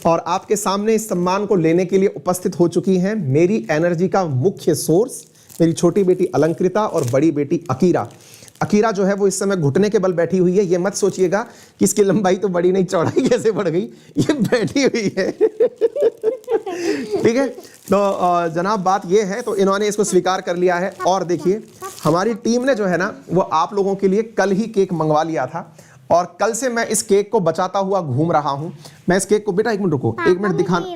और आपके सामने इस सम्मान को लेने के लिए उपस्थित हो चुकी हैं मेरी एनर्जी का मुख्य सोर्स, मेरी छोटी बेटी अलंकृता और बड़ी बेटी अकीरा। अकीरा जो है वो इस समय घुटने के बल बैठी हुई है। ये मत सोचिएगा कि इसकी लंबाई तो बड़ी नहीं, चौड़ाई कैसे बढ़ गई, ये बैठी हुई है। ठीक है, तो जनाब बात ये है, तो इन्होंने इसको स्वीकार कर लिया है। और देखिए हमारी टीम ने जो है ना वो आप लोगों के लिए कल ही केक मंगवा लिया था, और कल से मैं इस केक को बचाता हुआ घूम रहा हूं। मैं इस केक को, बेटा एक मिनट रुको, एक मिनट दिखाना।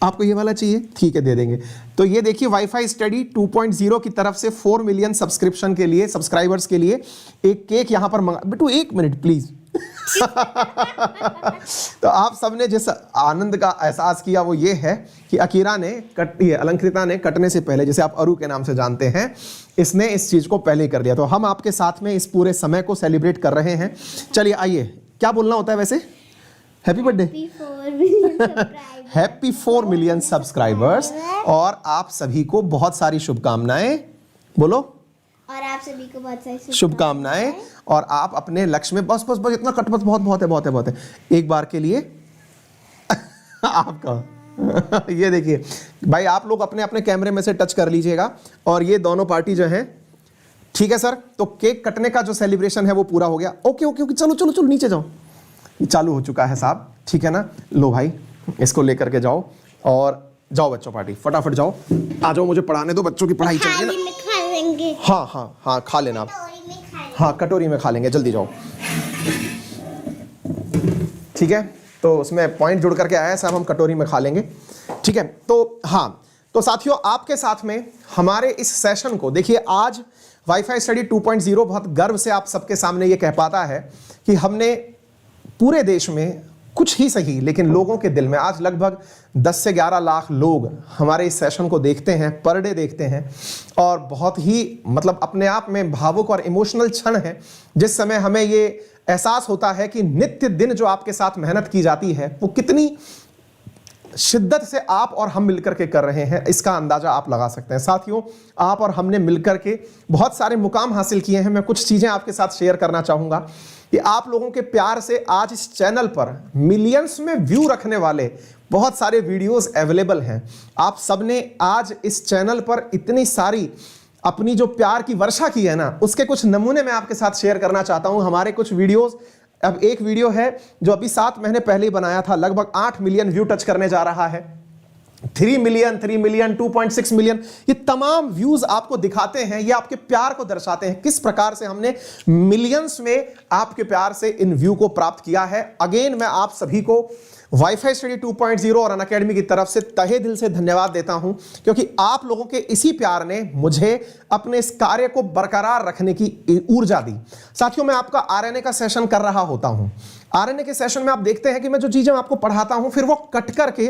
आपको ये वाला चाहिए, ठीक है दे देंगे। तो ये देखिए वाईफाई स्टडी 2.0 की तरफ से 4 मिलियन सब्सक्रिप्शन के लिए, सब्सक्राइबर्स के लिए एक केक यहां पर मंगा। बेटू एक मिनट प्लीज। तो आप सबने जिस आनंद का एहसास किया वो ये है कि अकीरा ने अलंकृता ने कटने से पहले, जैसे आप अरु के नाम से जानते हैं, इसने इस चीज को पहले ही कर लिया। तो हम आपके साथ में इस पूरे समय को सेलिब्रेट कर रहे हैं। चलिए आइए, क्या बोलना होता है वैसे? Happy birthday, happy 4 million subscribers, और आप सभी को बहुत सारी शुभकामनाएं। बोलो। और आप सभी को बहुत सारी शुभकामनाएं, और आप अपने लक्ष्य में बस बस बस इतना कट, बस बहुत बहुत है, बहुत है, बहुत है। एक बार के लिए आपका ये देखिए भाई, आप लोग अपने अपने कैमरे में से टच कर लीजिएगा, और ये दोनों पार्टी जो है, ठीक है सर। तो केक कटने का जो सेलिब्रेशन है वो पूरा हो गया। ओके ओके ओके, चलो चलो चलो नीचे जाओ, चालू हो चुका है साहब, ठीक है ना। लो भाई इसको लेकर के जाओ, और जाओ बच्चों पार्टी, फटाफट जाओ, आ जाओ, मुझे पढ़ाने दो, बच्चों की पढ़ाई चल रही है ना। हाँ हाँ हाँ, खा लेना आप, हाँ कटोरी में खा लेंगे, जल्दी जाओ। ठीक है, तो उसमें पॉइंट जुड़ करके आया है साहब, हम कटोरी में खा लेंगे। ठीक है, तो हाँ, तो साथियों आपके साथ में हमारे इस सेशन को देखिए, आज वाईफाई स्टडी 2.0 बहुत गर्व से आप सबके सामने ये कह पाता है कि हमने पूरे देश में कुछ ही सही लेकिन लोगों के दिल में आज लगभग 10 से 11 लाख लोग हमारे इस सेशन को देखते हैं, पर डे देखते हैं, और बहुत ही मतलब अपने आप में भावुक और इमोशनल क्षण है जिस समय हमें ये एहसास होता है कि नित्य दिन जो आपके साथ मेहनत की जाती है वो कितनी शिद्दत से आप और हम मिलकर के कर रहे हैं, इसका अंदाजा आप लगा सकते हैं। साथियों आप और हमने मिलकर के बहुत सारे मुकाम हासिल किए हैं। मैं कुछ चीजें आपके साथ शेयर करना चाहूंगा कि आप लोगों के प्यार से आज इस चैनल पर मिलियंस में व्यू रखने वाले बहुत सारे वीडियोस अवेलेबल हैं। आप सबने आज इस चैनल पर इतनी सारी अपनी जो प्यार की वर्षा की है ना, उसके कुछ नमूने मैं आपके साथ शेयर करना चाहता हूं। हमारे कुछ वीडियोस, अब एक वीडियो है जो अभी 7 महीने पहले ही बनाया था, लगभग 8 मिलियन व्यू टच करने जा रहा है। 3 मिलियन, 2.6 मिलियन, ये तमाम व्यूज आपको दिखाते हैं, ये आपके प्यार को दर्शाते हैं किस प्रकार से हमने मिलियंस में आपके प्यार से इन व्यू को प्राप्त किया है। अगेन मैं आप सभी को वाईफाई स्टडी 2.0 और अनअकैडमी की तरफ से तहे दिल से धन्यवाद देता हूं, क्योंकि आप लोगों के इसी प्यार ने मुझे अपने इस कार्य को बरकरार रखने की ऊर्जा दी। साथियों मैं आपका आरएनए का सेशन कर रहा होता हूं। आरएनए के सेशन में आप देखते हैं कि मैं जो चीजें आपको पढ़ाता हूं फिर वो कट करके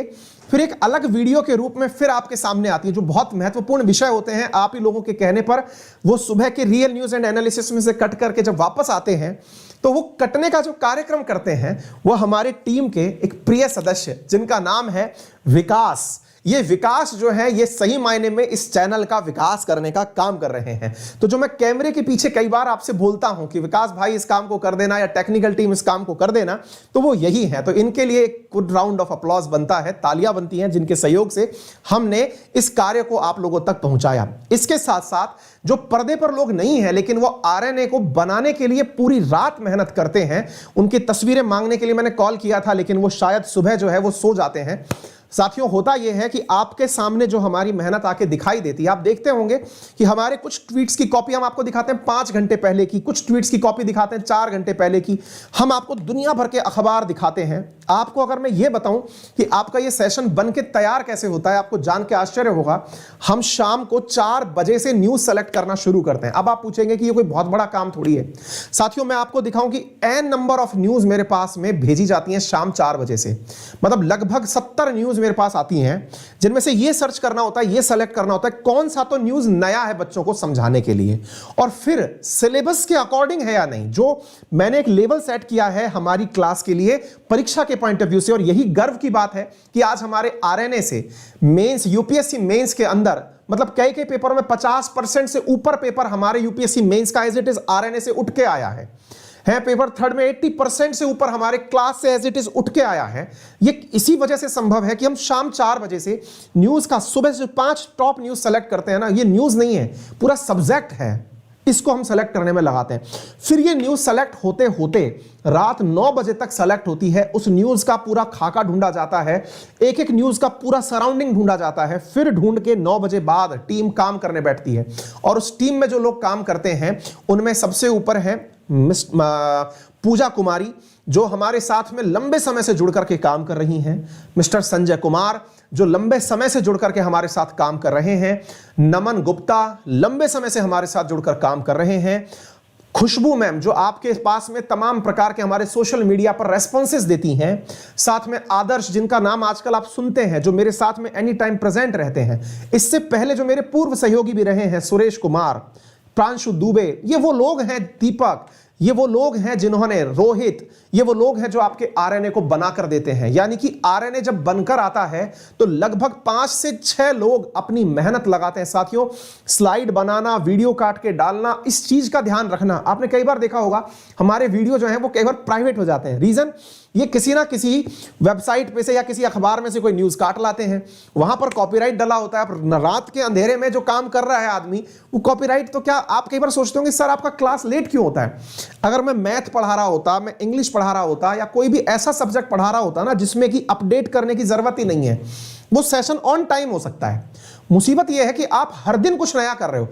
फिर एक अलग वीडियो के रूप में फिर आपके सामने आती है, जो बहुत महत्वपूर्ण विषय होते हैं। आप ही लोगों के कहने पर वो सुबह के रियल न्यूज एंड एनालिसिस में से कट करके जब वापस आते हैं तो वो कटने का जो कार्यक्रम करते हैं वो हमारे टीम के एक प्रिय सदस्य जिनका नाम है विकास। ये विकास जो है ये सही मायने में इस चैनल का विकास करने का काम कर रहे हैं। तो जो मैं कैमरे के पीछे कई बार आपसे बोलता हूं कि विकास भाई इस काम को कर देना या टेक्निकल टीम इस काम को कर देना, तो वो यही है। तो इनके लिए एक गुड राउंड ऑफ अप्लॉज बनता है, तालियां बनती हैं, जिनके सहयोग से हमने इस कार्य को आप लोगों तक पहुंचाया। इसके साथ साथ जो पर्दे पर लोग नहीं है लेकिन वो आरएनए को बनाने के लिए पूरी रात मेहनत करते हैं, उनकी तस्वीरें मांगने के लिए मैंने कॉल किया था लेकिन वो शायद सुबह जो है वो सो जाते हैं। साथियों होता यह है कि आपके सामने जो हमारी मेहनत आके दिखाई देती है, आप देखते होंगे कि हमारे कुछ ट्वीट्स की कॉपी हम आपको दिखाते हैं 5 घंटे पहले की, कुछ ट्वीट्स की कॉपी दिखाते हैं 4 घंटे पहले की, हम आपको दुनिया भर के अखबार दिखाते हैं। आपको अगर मैं ये बताऊं कि आपका ये सेशन बन के तैयार कैसे होता है, आपको जान के आश्चर्य होगा। हम शाम को 4 बजे से न्यूज सेलेक्ट करना शुरू करते हैं। अब आप पूछेंगे कि ये कोई बहुत बड़ा काम थोड़ी है। साथियों, मैं आपको दिखाऊं कि एन नंबर ऑफ न्यूज मेरे पास में भेजी जाती हैं शाम 4 बजे से। मतलब लगभग 70 न्यूज मेरे पास आती हैं, जिनमें से ये सर्च करना होता है, ये सेलेक्ट करना होता है कौन सा तो न्यूज नया है बच्चों को समझाने के लिए, और फिर सिलेबस के अकॉर्डिंग है या नहीं। जो मैंने एक लेवल सेट किया है हमारी क्लास के लिए परीक्षा के पॉइंट ऑफ व्यू से, और यही गर्व की बात है कि आज हमारे आरएनए से मेंस, यूपीएससी मेंस के अंदर मतलब कई पेपरों में 50% से ऊपर पेपर हमारे यूपीएससी मेंस का एज इट इज आरएनए से उठ के आया है। पेपर थर्ड में 80% से ऊपर हमारे क्लास से एज इट इज उठ के आया है। ये इसी वजह से संभव है कि हम शाम 4 बजे से न्यूज का सुबह से 5 टॉप न्यूज सेलेक्ट करते हैं ना। ये न्यूज नहीं है, पूरा सब्जेक्ट है, इसको हम सेलेक्ट करने में लगाते हैं। फिर ये न्यूज सेलेक्ट होते होते रात 9 बजे तक सेलेक्ट होती है। उस न्यूज का पूरा खाका ढूंढा जाता है, एक एक न्यूज का पूरा सराउंडिंग ढूंढा जाता है। फिर ढूंढ के 9 बजे बाद टीम काम करने बैठती है, और उस टीम में जो लोग काम करते हैं उनमें सबसे ऊपर है पूजा कुमारी, जो हमारे साथ में लंबे समय से जुड़ करके काम कर रही हैं। मिस्टर संजय कुमार, जो लंबे समय से जुड़ करके हमारे साथ काम कर रहे हैं। नमन गुप्ता, लंबे समय से हमारे साथ जुड़कर काम कर रहे हैं। खुशबू मैम, जो आपके पास में तमाम प्रकार के हमारे सोशल मीडिया पर रेस्पॉन्सेस देती हैं। साथ में आदर्श, जिनका नाम आजकल आप सुनते हैं, जो मेरे साथ में एनी टाइम प्रेजेंट रहते हैं। इससे पहले जो मेरे पूर्व सहयोगी भी रहे हैं, सुरेश कुमार, प्रांशु दुबे, ये वो लोग हैं, दीपक, ये वो लोग हैं जिन्होंने, रोहित, ये वो लोग हैं जो आपके आरएनए को बना कर देते हैं। यानी कि आरएनए जब बनकर आता है तो लगभग 5 से 6 लोग अपनी मेहनत लगाते हैं। साथियों, स्लाइड बनाना, वीडियो काट के डालना, इस चीज का ध्यान रखना। आपने कई बार देखा होगा हमारे वीडियो जो है वो कई बार प्राइवेट हो जाते हैं। रीजन, ये किसी ना किसी वेबसाइट पे से या किसी अखबार में से कोई न्यूज काट लाते हैं, वहां पर कॉपीराइट डला होता है। रात के अंधेरे में जो काम कर रहा है आदमी, वो कॉपीराइट, तो क्या आप कई बार सोचते होंगे सर आपका क्लास लेट क्यों होता है। अगर मैं मैथ पढ़ा रहा होता, मैं इंग्लिश पढ़ा रहा होता, या कोई भी ऐसा सब्जेक्ट पढ़ा रहा होता ना जिसमें कि अपडेट करने की जरूरत ही नहीं है, वो सेशन ऑन टाइम हो सकता है। मुसीबत यह है कि आप हर दिन कुछ नया कर रहे हो।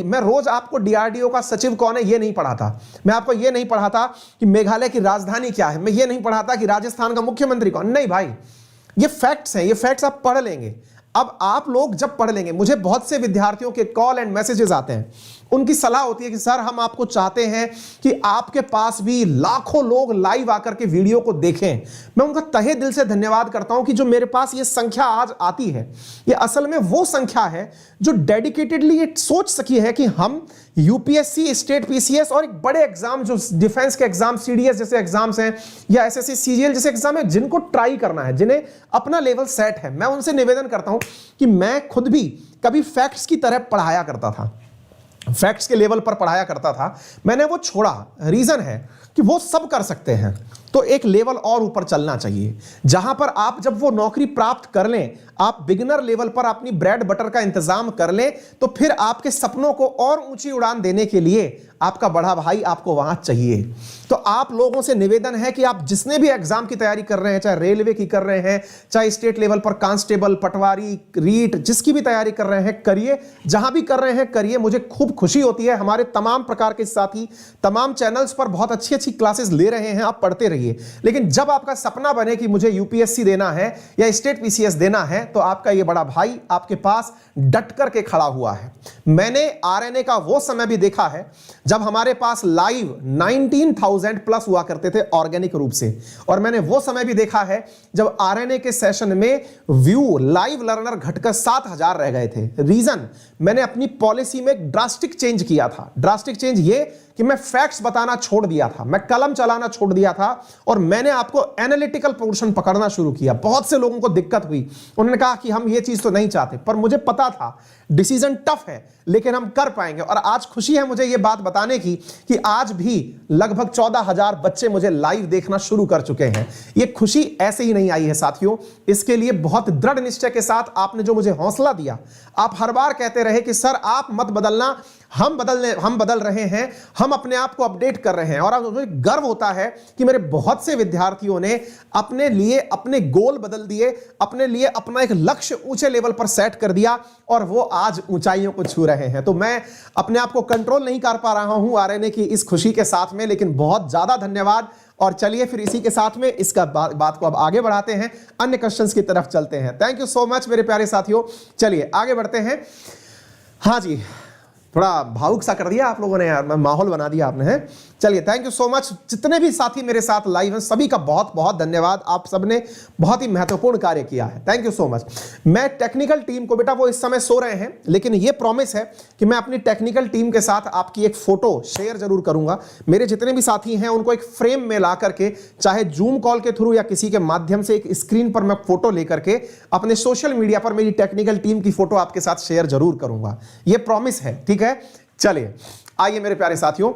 मैं रोज आपको डीआरडीओ का सचिव कौन है ये नहीं पढ़ाता, मैं आपको ये नहीं पढ़ाता कि मेघालय की राजधानी क्या है, मैं ये नहीं पढ़ाता कि राजस्थान का मुख्यमंत्री कौन। नहीं भाई, ये फैक्ट्स हैं, ये फैक्ट्स आप पढ़ लेंगे। अब आप लोग जब पढ़ लेंगे, मुझे बहुत से विद्यार्थियों के कॉल एंड मैसेजेस आते हैं, उनकी सलाह होती है कि सर हम आपको चाहते हैं कि आपके पास भी लाखों लोग लाइव आकर के वीडियो को देखें। मैं उनका तहे दिल से धन्यवाद करता हूं कि जो मेरे पास ये संख्या आज आती है, ये असल में वो संख्या है जो डेडिकेटेडली ये सोच सकी है कि हम यूपीएससी, स्टेट पीसीएस और एक बड़े एग्जाम जो डिफेंस के एग्जाम, सीडीएस जैसे एग्जाम्स हैं, या एसएससी सीजीएल जैसे एग्जाम है, जिनको ट्राई करना है, जिन्हें अपना लेवल सेट है, मैं उनसे निवेदन करता हूं कि मैं खुद भी कभी फैक्ट्स की तरह पढ़ाया करता था, फैक्ट्स के लेवल पर पढ़ाया करता था, मैंने वो छोड़ा। रीजन है कि वो सब कर सकते हैं, तो एक लेवल और ऊपर चलना चाहिए, जहां पर आप जब वो नौकरी प्राप्त कर लें, आप बिगिनर लेवल पर अपनी ब्रेड बटर का इंतजाम कर लें, तो फिर आपके सपनों को और ऊंची उड़ान देने के लिए आपका बड़ा भाई आपको वहां चाहिए। तो आप लोगों से निवेदन है कि आप जिसने भी एग्जाम की तैयारी कर रहे हैं, चाहे रेलवे की कर रहे हैं, चाहे स्टेट लेवल पर कांस्टेबल, पटवारी, रीट, जिसकी भी तैयारी कर रहे हैं करिए, जहां भी कर रहे हैं करिए। मुझे खूब खुशी होती है, हमारे तमाम प्रकार के साथी तमाम चैनल्स पर बहुत अच्छी अच्छी क्लासेस ले रहे हैं, आप पढ़ते रहिए। लेकिन जब आपका सपना बने कि मुझे यूपीएससी देना है या स्टेट पीसीएस देना है, तो आपका ये बड़ा भाई आपके पास डट करके खड़ा हुआ है। मैंने आरएनए का वो समय भी देखा है जब हमारे पास लाइव 19,000 प्लस हुआ करते थे ऑर्गेनिक रूप से, और मैंने वो समय भी देखा है जब आरएनए के सेशन में व्यू लाइव लर्नर घटकर 7,000 रह गए थे। रीजन, मैंने अपनी पॉलिसी में ड्रास्टिक चेंज किया था। ड्रास्टिक चेंज ये कि मैं फैक्ट्स बताना छोड़ दिया था, मैं कलम चलाना छोड़ दिया था, और मैंने आपको एनालिटिकल पोर्शन पकड़ना शुरू किया। बहुत से लोगों को दिक्कत हुई, उन्होंने कहा कि हम ये चीज तो नहीं चाहते, पर मुझे पता था डिसीजन टफ है लेकिन हम कर पाएंगे। और आज खुशी है मुझे ये बात बताने की कि आज भी लगभग 14,000 बच्चे मुझे लाइव देखना शुरू कर चुके हैं। ये खुशी ऐसे ही नहीं आई है साथियों, इसके लिए बहुत दृढ़ निश्चय के साथ आपने जो मुझे हौसला दिया। आप हर बार कहते रहे कि सर आप मत बदलना, हम बदल रहे हैं, हम अपने आप को अपडेट कर रहे हैं। और अब मुझे गर्व होता है कि मेरे बहुत से विद्यार्थियों ने अपने लिए अपने गोल बदल दिए, अपने लिए अपना एक लक्ष्य ऊंचे लेवल पर सेट कर दिया, और वो आज ऊंचाइयों को छू रहे हैं। तो मैं अपने आप को कंट्रोल नहीं कर पा रहा हूं आरएनए की इस खुशी के साथ में, लेकिन बहुत ज्यादा धन्यवाद और चलिए फिर इसी के साथ में इसका बात को अब आगे बढ़ाते हैं, अन्य क्वेश्चंस की तरफ चलते हैं। थैंक यू सो मच मेरे प्यारे साथियों, चलिए आगे बढ़ते हैं। हाँ जी, थोड़ा भावुक सा कर दिया आप लोगों ने यार, माहौल बना दिया आपने, हैं। चलिए थैंक यू सो मच। जितने भी साथी मेरे साथ लाइव हैं सभी का बहुत बहुत धन्यवाद, आप सबने बहुत ही महत्वपूर्ण कार्य किया है, थैंक यू सो मच। मैं टेक्निकल टीम को, बेटा वो इस समय सो रहे हैं, लेकिन ये प्रॉमिस है कि मैं अपनी टेक्निकल टीम के साथ आपकी एक फोटो शेयर जरूर करूंगा। मेरे जितने भी साथी हैं उनको एक फ्रेम में ला करके, चाहे जूम कॉल के थ्रू या किसी के माध्यम से, एक स्क्रीन पर मैं फोटो लेकर के अपने सोशल मीडिया पर मेरी टेक्निकल टीम की फोटो आपके साथ शेयर जरूर करूंगा, ये प्रॉमिस है, ठीक है। चलिए आइए मेरे प्यारे साथियों,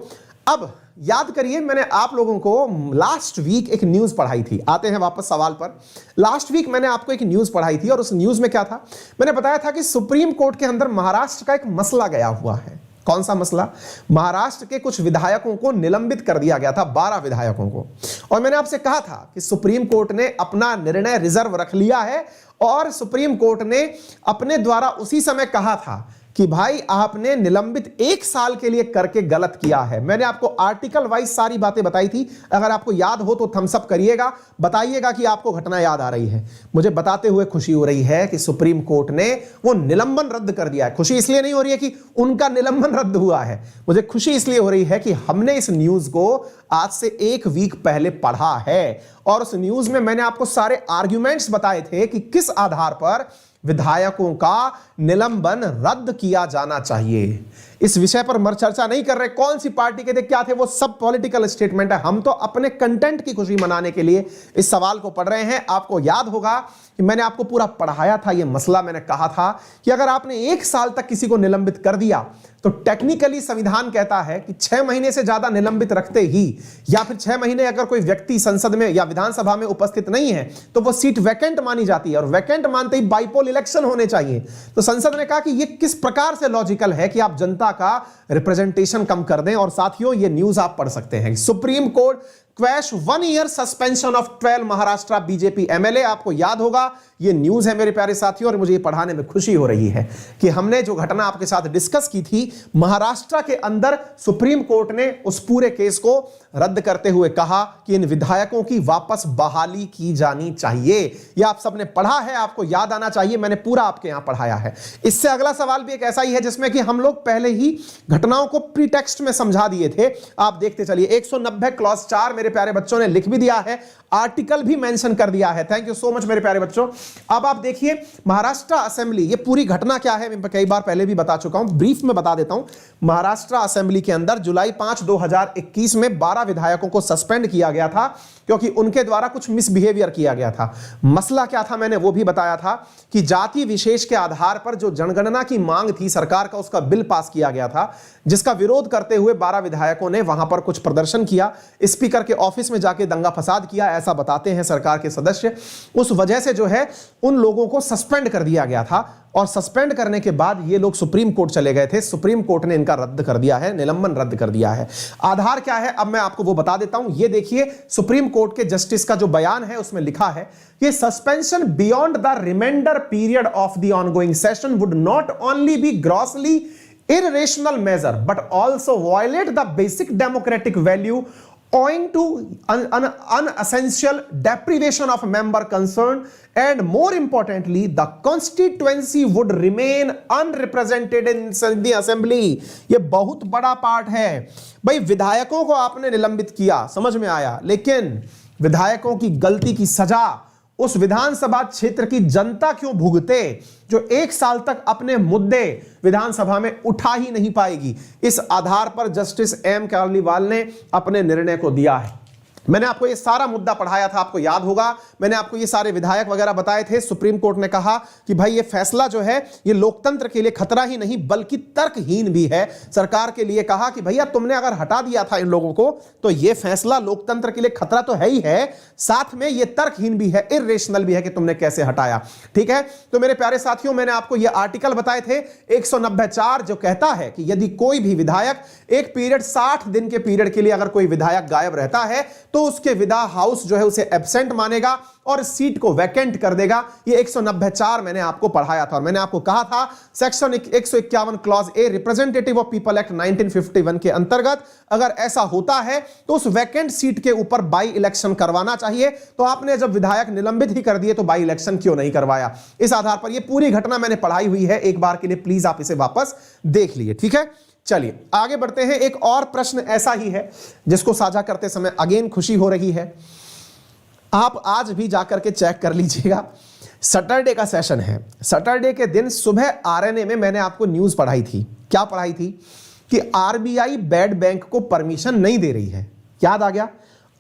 अब याद करिए मैंने आप लोगों को लास्ट वीक एक न्यूज पढ़ाई थी। आते हैं वापस सवाल पर। लास्ट वीक मैंने आपको एक न्यूज पढ़ाई थी और उस न्यूज में क्या था, मैंने बताया था कि सुप्रीम कोर्ट के अंदर महाराष्ट्र का एक मसला गया हुआ है। कौन सा मसला? महाराष्ट्र के कुछ विधायकों को निलंबित कर दिया गया था, 12 विधायकों को। और मैंने आपसे कहा था कि सुप्रीम कोर्ट ने अपना निर्णय रिजर्व रख लिया है और सुप्रीम कोर्ट ने अपने द्वारा उसी समय कहा था कि भाई आपने निलंबित 1 साल के लिए करके गलत किया है। मैंने आपको आर्टिकल वाइज सारी बातें बताई थी, अगर आपको याद हो तो थम्स अप करिएगा, बताइएगा कि आपको घटना याद आ रही है। मुझे बताते हुए खुशी हो रही है कि सुप्रीम कोर्ट ने वो निलंबन रद्द कर दिया है। खुशी इसलिए नहीं हो रही है कि उनका निलंबन रद्द हुआ है, मुझे खुशी इसलिए हो रही है कि हमने इस न्यूज को आज से 1 वीक पहले पढ़ा है और उस न्यूज में मैंने आपको सारे आर्ग्यूमेंट्स बताए थे कि किस आधार पर विधायकों का निलंबन रद्द किया जाना चाहिए। इस विषय पर हम चर्चा नहीं कर रहे, कौन सी पार्टी के थे, क्या थे, वो सब पॉलिटिकल स्टेटमेंट है। हम तो अपने कंटेंट की खुशी मनाने के लिए इस सवाल को पढ़ रहे हैं। आपको याद होगा कि मैंने आपको पूरा पढ़ाया था ये मसला। मैंने कहा था कि अगर आपने 1 साल तक किसी को निलंबित कर दिया तो टेक्निकली संविधान कहता है कि 6 महीने से ज्यादा निलंबित रखते ही, या फिर 6 महीने अगर कोई व्यक्ति संसद में या विधानसभा में उपस्थित नहीं है तो वो सीट वैकेंट मानी जाती है, और वैकेंट मानते ही बाइपोल इलेक्शन होने चाहिए। तो संसद ने कहा कि ये किस प्रकार से लॉजिकल है कि आप जनता का रिप्रेजेंटेशन कम कर दें। और साथियों ये न्यूज आप पढ़ सकते हैं, supreme court quash 1 year suspension of 12 Maharashtra BJP MLA. आपको याद होगा ये न्यूज है मेरे प्यारे साथियों, और मुझे ये पढ़ाने में खुशी हो रही है कि हमने जो घटना आपके साथ डिस्कस की थी महाराष्ट्र के अंदर, सुप्रीम कोर्ट ने उस पूरे केस को रद्द करते हुए कहा कि इन विधायकों की वापस बहाली की जानी चाहिए। ये आप सबने पढ़ा है, आपको याद आना चाहिए, मैंने पूरा आपके यहां पढ़ाया है। इससे अगला सवाल भी एक ऐसा ही है जिसमें कि हम लोग पहले ही घटनाओं को प्रीटेक्स्ट में समझा दिए थे। आप देखते चलिए, 190 क्लॉज 4 मेरे प्यारे बच्चों ने लिख भी दिया है, आर्टिकल भी मेंशन कर दिया है। थैंक यू सो मच मेरे प्यारे बच्चों। अब आप देखिए महाराष्ट्र असेंबली, ये पूरी घटना क्या है मैं कई बार पहले भी बता चुका हूं, ब्रीफ में बता देता हूं। महाराष्ट्र असेंबली के अंदर जुलाई 5, 2021 में 12 विधायकों को सस्पेंड किया गया था क्योंकि उनके द्वारा कुछ मिसबिहेवियर किया गया था। मसला क्या था मैंने वो भी बताया था कि जाति विशेष के आधार पर जो जनगणना की मांग थी सरकार का, उसका बिल पास किया गया था, जिसका विरोध करते हुए 12 विधायकों ने वहां पर कुछ प्रदर्शन किया, स्पीकर के ऑफिस में जाके दंगा फसाद किया, ऐसा बताते हैं सरकार के सदस्य। उस वजह से जो है उन लोगों को सस्पेंड कर दिया गया था, और सस्पेंड करने के बाद ये लोग सुप्रीम कोर्ट चले गए थे। सुप्रीम कोर्ट ने इनका रद्द कर दिया है, निलंबन रद्द कर दिया है। आधार क्या है अब मैं आपको वो बता देता हूं। ये देखिए सुप्रीम कोर्ट के जस्टिस का जो बयान है उसमें लिखा है कि suspension beyond the reminder period of the ongoing session would not only be grossly irrational measure but also violate the basic democratic value owing to unessential deprivation of member concerned and more importantly the constituency would remain unrepresented in the assembly। ये बहुत बड़ा part है भाई। विधायकों को आपने निलंबित किया, समझ में आया, लेकिन विधायकों की गलती की सजा उस विधानसभा क्षेत्र की जनता क्यों भुगते जो 1 साल तक अपने मुद्दे विधानसभा में उठा ही नहीं पाएगी। इस आधार पर जस्टिस एम केजरीवाल ने अपने निर्णय को दिया है। मैंने आपको ये सारा मुद्दा पढ़ाया था, आपको याद होगा, मैंने आपको ये सारे विधायक वगैरह बताए थे। सुप्रीम कोर्ट ने कहा कि भाई ये फैसला जो है ये लोकतंत्र के लिए खतरा ही नहीं बल्कि तर्कहीन भी है। सरकार के लिए कहा कि भैया तुमने अगर हटा दिया था इन लोगों को तो ये फैसला लोकतंत्र के लिए खतरा तो है ही है, साथ में ये तर्कहीन भी है, इर्रेशनल भी है कि तुमने कैसे हटाया। ठीक है, तो मेरे प्यारे साथियों मैंने आपको ये आर्टिकल बताए थे 190(4) जो कहता है कि यदि कोई भी विधायक एक पीरियड 60 दिन के पीरियड के लिए अगर कोई विधायक गायब रहता है तो उसके विदा हाउस जो है उसे एब्सेंट मानेगा और सीट को वैकेंट कर देगा। ये 190(4) मैंने आपको पढ़ाया था और मैंने आपको कहा था section 151 clause a representative of people act 1951 के अंतर्गत अगर ऐसा होता है तो उस वैकेंट सीट के ऊपर बाई इलेक्शन करवाना चाहिए। तो आपने जब विधायक निलंबित ही कर दिए तो बाई इलेक्शन क्यों नहीं करवाया? इस आधार पर यह पूरी घटना मैंने पढ़ाई हुई है, एक बार के लिए प्लीज आप इसे वापस देख लीजिए। ठीक है, चलिए आगे बढ़ते हैं। एक और प्रश्न ऐसा ही है जिसको साझा करते समय अगेन खुशी हो रही है। आप आज भी जाकर के चेक कर लीजिएगा, सैटरडे का सेशन है। सैटरडे के दिन सुबह आरएनए में मैंने आपको न्यूज पढ़ाई थी। क्या पढ़ाई थी? कि आरबीआई बैड बैंक को परमिशन नहीं दे रही है। याद आ गया?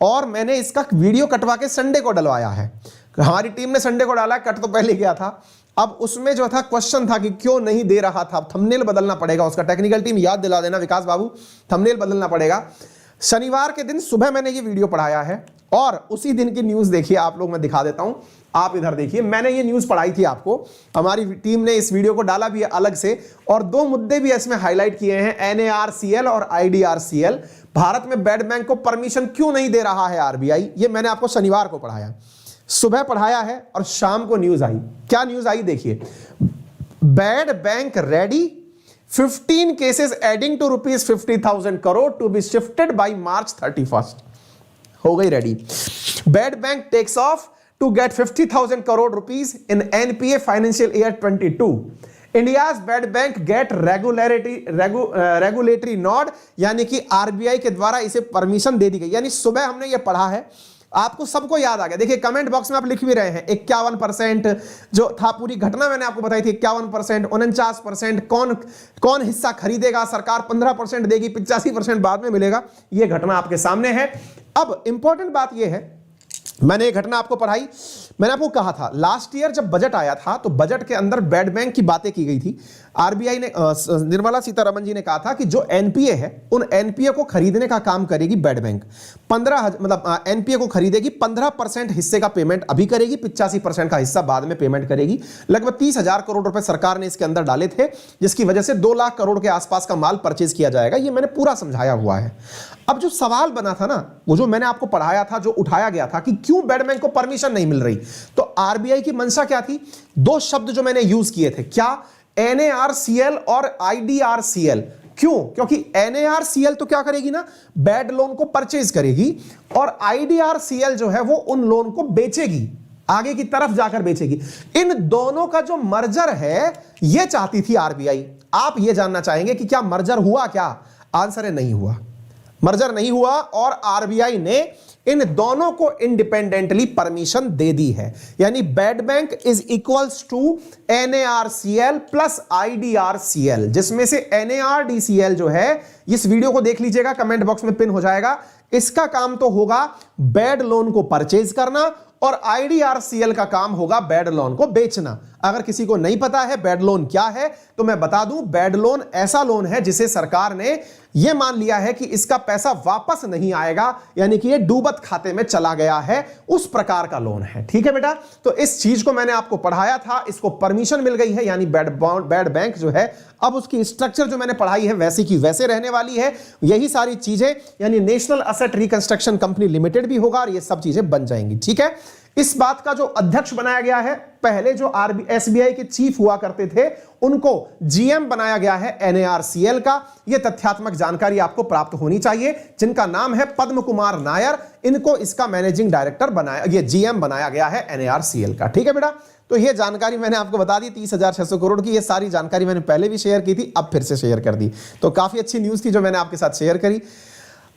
और मैंने इसका वीडियो कटवा के संडे को डलवाया है। हमारी टीम ने संडे को डाला, कट तो पहले गया था। अब उसमें जो था क्वेश्चन था कि क्यों नहीं दे रहा था। थंबनेल बदलना पड़ेगा उसका, टेक्निकल टीम याद दिला देना विकास बाबू, थंबनेल बदलना पड़ेगा। शनिवार के दिन सुबह मैंने ये वीडियो पढ़ाया है और उसी दिन की न्यूज देखिए आप लोग, मैं दिखा देता हूं। आप इधर देखिए, मैंने ये न्यूज पढ़ाई थी आपको, हमारी टीम ने इस वीडियो को डाला भी है अलग से और दो मुद्दे भी इसमें हाईलाइट किए हैं, NARCL और IDRCL। भारत में बैड बैंक को परमिशन क्यों नहीं दे रहा है आरबीआई, ये मैंने आपको शनिवार को पढ़ाया, सुबह पढ़ाया है और शाम को न्यूज आई। क्या न्यूज आई देखिए, bad bank ready, 15 cases adding to ₹50,000 crore to be shifted by March 31st। हो गई रेडी। Bad bank takes off to get 50,000 crore rupees in NPA financial year 22। India's bad bank get regulatory nod, यानी कि RBI के द्वारा इसे permission दे दी गई। यानी सुबह हमने ये पढ़ा है, आपको सबको याद आ गया। देखिए कमेंट बॉक्स में आप लिख भी रहे हैं 51% जो था, पूरी घटना मैंने आपको बताई थी 51%, 49%, कौन हिस्सा खरीदेगा, सरकार 15% देगी, 85% बाद में मिलेगा। यह घटना आपके सामने है। अब इंपॉर्टेंट बात यह है, मैंने ये घटना आपको पढ़ाई, मैंने आपको कहा था लास्ट ईयर जब बजट आया था तो बजट के अंदर बैड बैंक की बातें की गई थी। आरबीआई ने, निर्मला सीतारमण जी ने कहा था कि जो एनपीए है उन एनपीए को खरीदने का काम करेगी बैड बैंक। 15 मतलब एनपीए को खरीदेगी, 15% हिस्से का पेमेंट अभी करेगी, 85% का हिस्सा बाद में पेमेंट करेगी। लगभग 30,000 करोड़ रुपए सरकार ने इसके अंदर डाले थे, जिसकी वजह से 2 लाख करोड़ के आसपास का माल परचेज किया जाएगा। ये मैंने पूरा समझाया हुआ है। अब जो सवाल बना था ना, वो जो मैंने आपको पढ़ाया था, जो उठाया गया था कि क्यों बैड बैंक को परमिशन नहीं मिल रही, तो आरबीआई की मंशा क्या थी? 2 शब्द जो मैंने यूज किए थे, क्या? NARCL और IDRCL। क्यों? क्योंकि NARCL तो क्या करेगी ना, बैड लोन को परचेज करेगी और IDRCL जो है वो उन लोन को बेचेगी, आगे की तरफ जाकर बेचेगी। इन दोनों का जो मर्जर है ये चाहती थी आरबीआई। आप ये जानना चाहेंगे कि क्या मर्जर हुआ? क्या आंसर है, नहीं हुआ, मर्जर नहीं हुआ और आरबीआई ने इन दोनों को इंडिपेंडेंटली परमिशन दे दी है। यानी bad bank is equals to NARCL plus IDRCL, जिसमें से NARDCL जो है, इस वीडियो को देख लीजिएगा, कमेंट बॉक्स में पिन हो जाएगा, इसका काम तो होगा बैड लोन को परचेज करना और IDRCL का काम होगा बैड लोन को बेचना। अगर किसी को नहीं पता है बैड लोन क्या है तो मैं बता दूं, बैड लोन ऐसा लोन है जिसे सरकार ने यह मान लिया है कि इसका पैसा वापस नहीं आएगा, यानी कि ये डूबत खाते में चला गया है, उस प्रकार का लोन है। ठीक है बेटा, तो इस चीज को मैंने आपको पढ़ाया था, इसको परमिशन मिल गई है, यानी बैड बैंक जो है अब उसकी स्ट्रक्चर जो मैंने पढ़ाई है वैसी की वैसे रहने वाली है। यही सारी चीजें, यानी national asset reconstruction company limited भी होगा और ये सब चीजें बन जाएंगी। ठीक है, इस बात का जो अध्यक्ष बनाया गया है, पहले जो एसबीआई के चीफ हुआ करते थे उनको जीएम बनाया गया है NARCL का। यह तथ्यात्मक जानकारी आपको प्राप्त होनी चाहिए, जिनका नाम है पद्म कुमार नायर, इनको इसका मैनेजिंग डायरेक्टर बनाया, ये जीएम बनाया गया है NARCL का। ठीक है बेटा, तो यह जानकारी मैंने आपको बता दी 30,600 करोड़ की। यह सारी जानकारी मैंने पहले भी शेयर की थी, अब फिर से शेयर कर दी, तो काफी अच्छी न्यूज थी जो मैंने आपके साथ शेयर करी।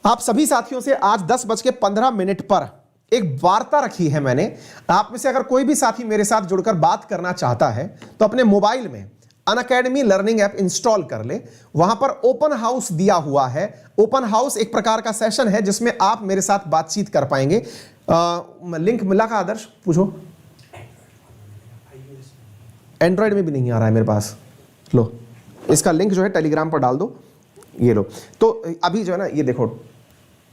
आप सभी साथियों से आज 10:15 पर एक वार्ता रखी है मैंने। आप में से अगर कोई भी साथी मेरे साथ जुड़कर बात करना चाहता है तो अपने मोबाइल में अनअकैडमी लर्निंग ऐप इंस्टॉल कर ले। वहां पर ओपन हाउस दिया हुआ है। ओपन हाउस एक प्रकार का सेशन है जिसमें आप मेरे साथ बातचीत कर पाएंगे। लिंक मिला का आदर्श? पूछो। एंड्रॉयड में भी नहीं आ रहा है मेरे पास। लो, इसका लिंक जो है टेलीग्राम पर डाल दो, ये लो। तो अभी जो है ना, ये देखो,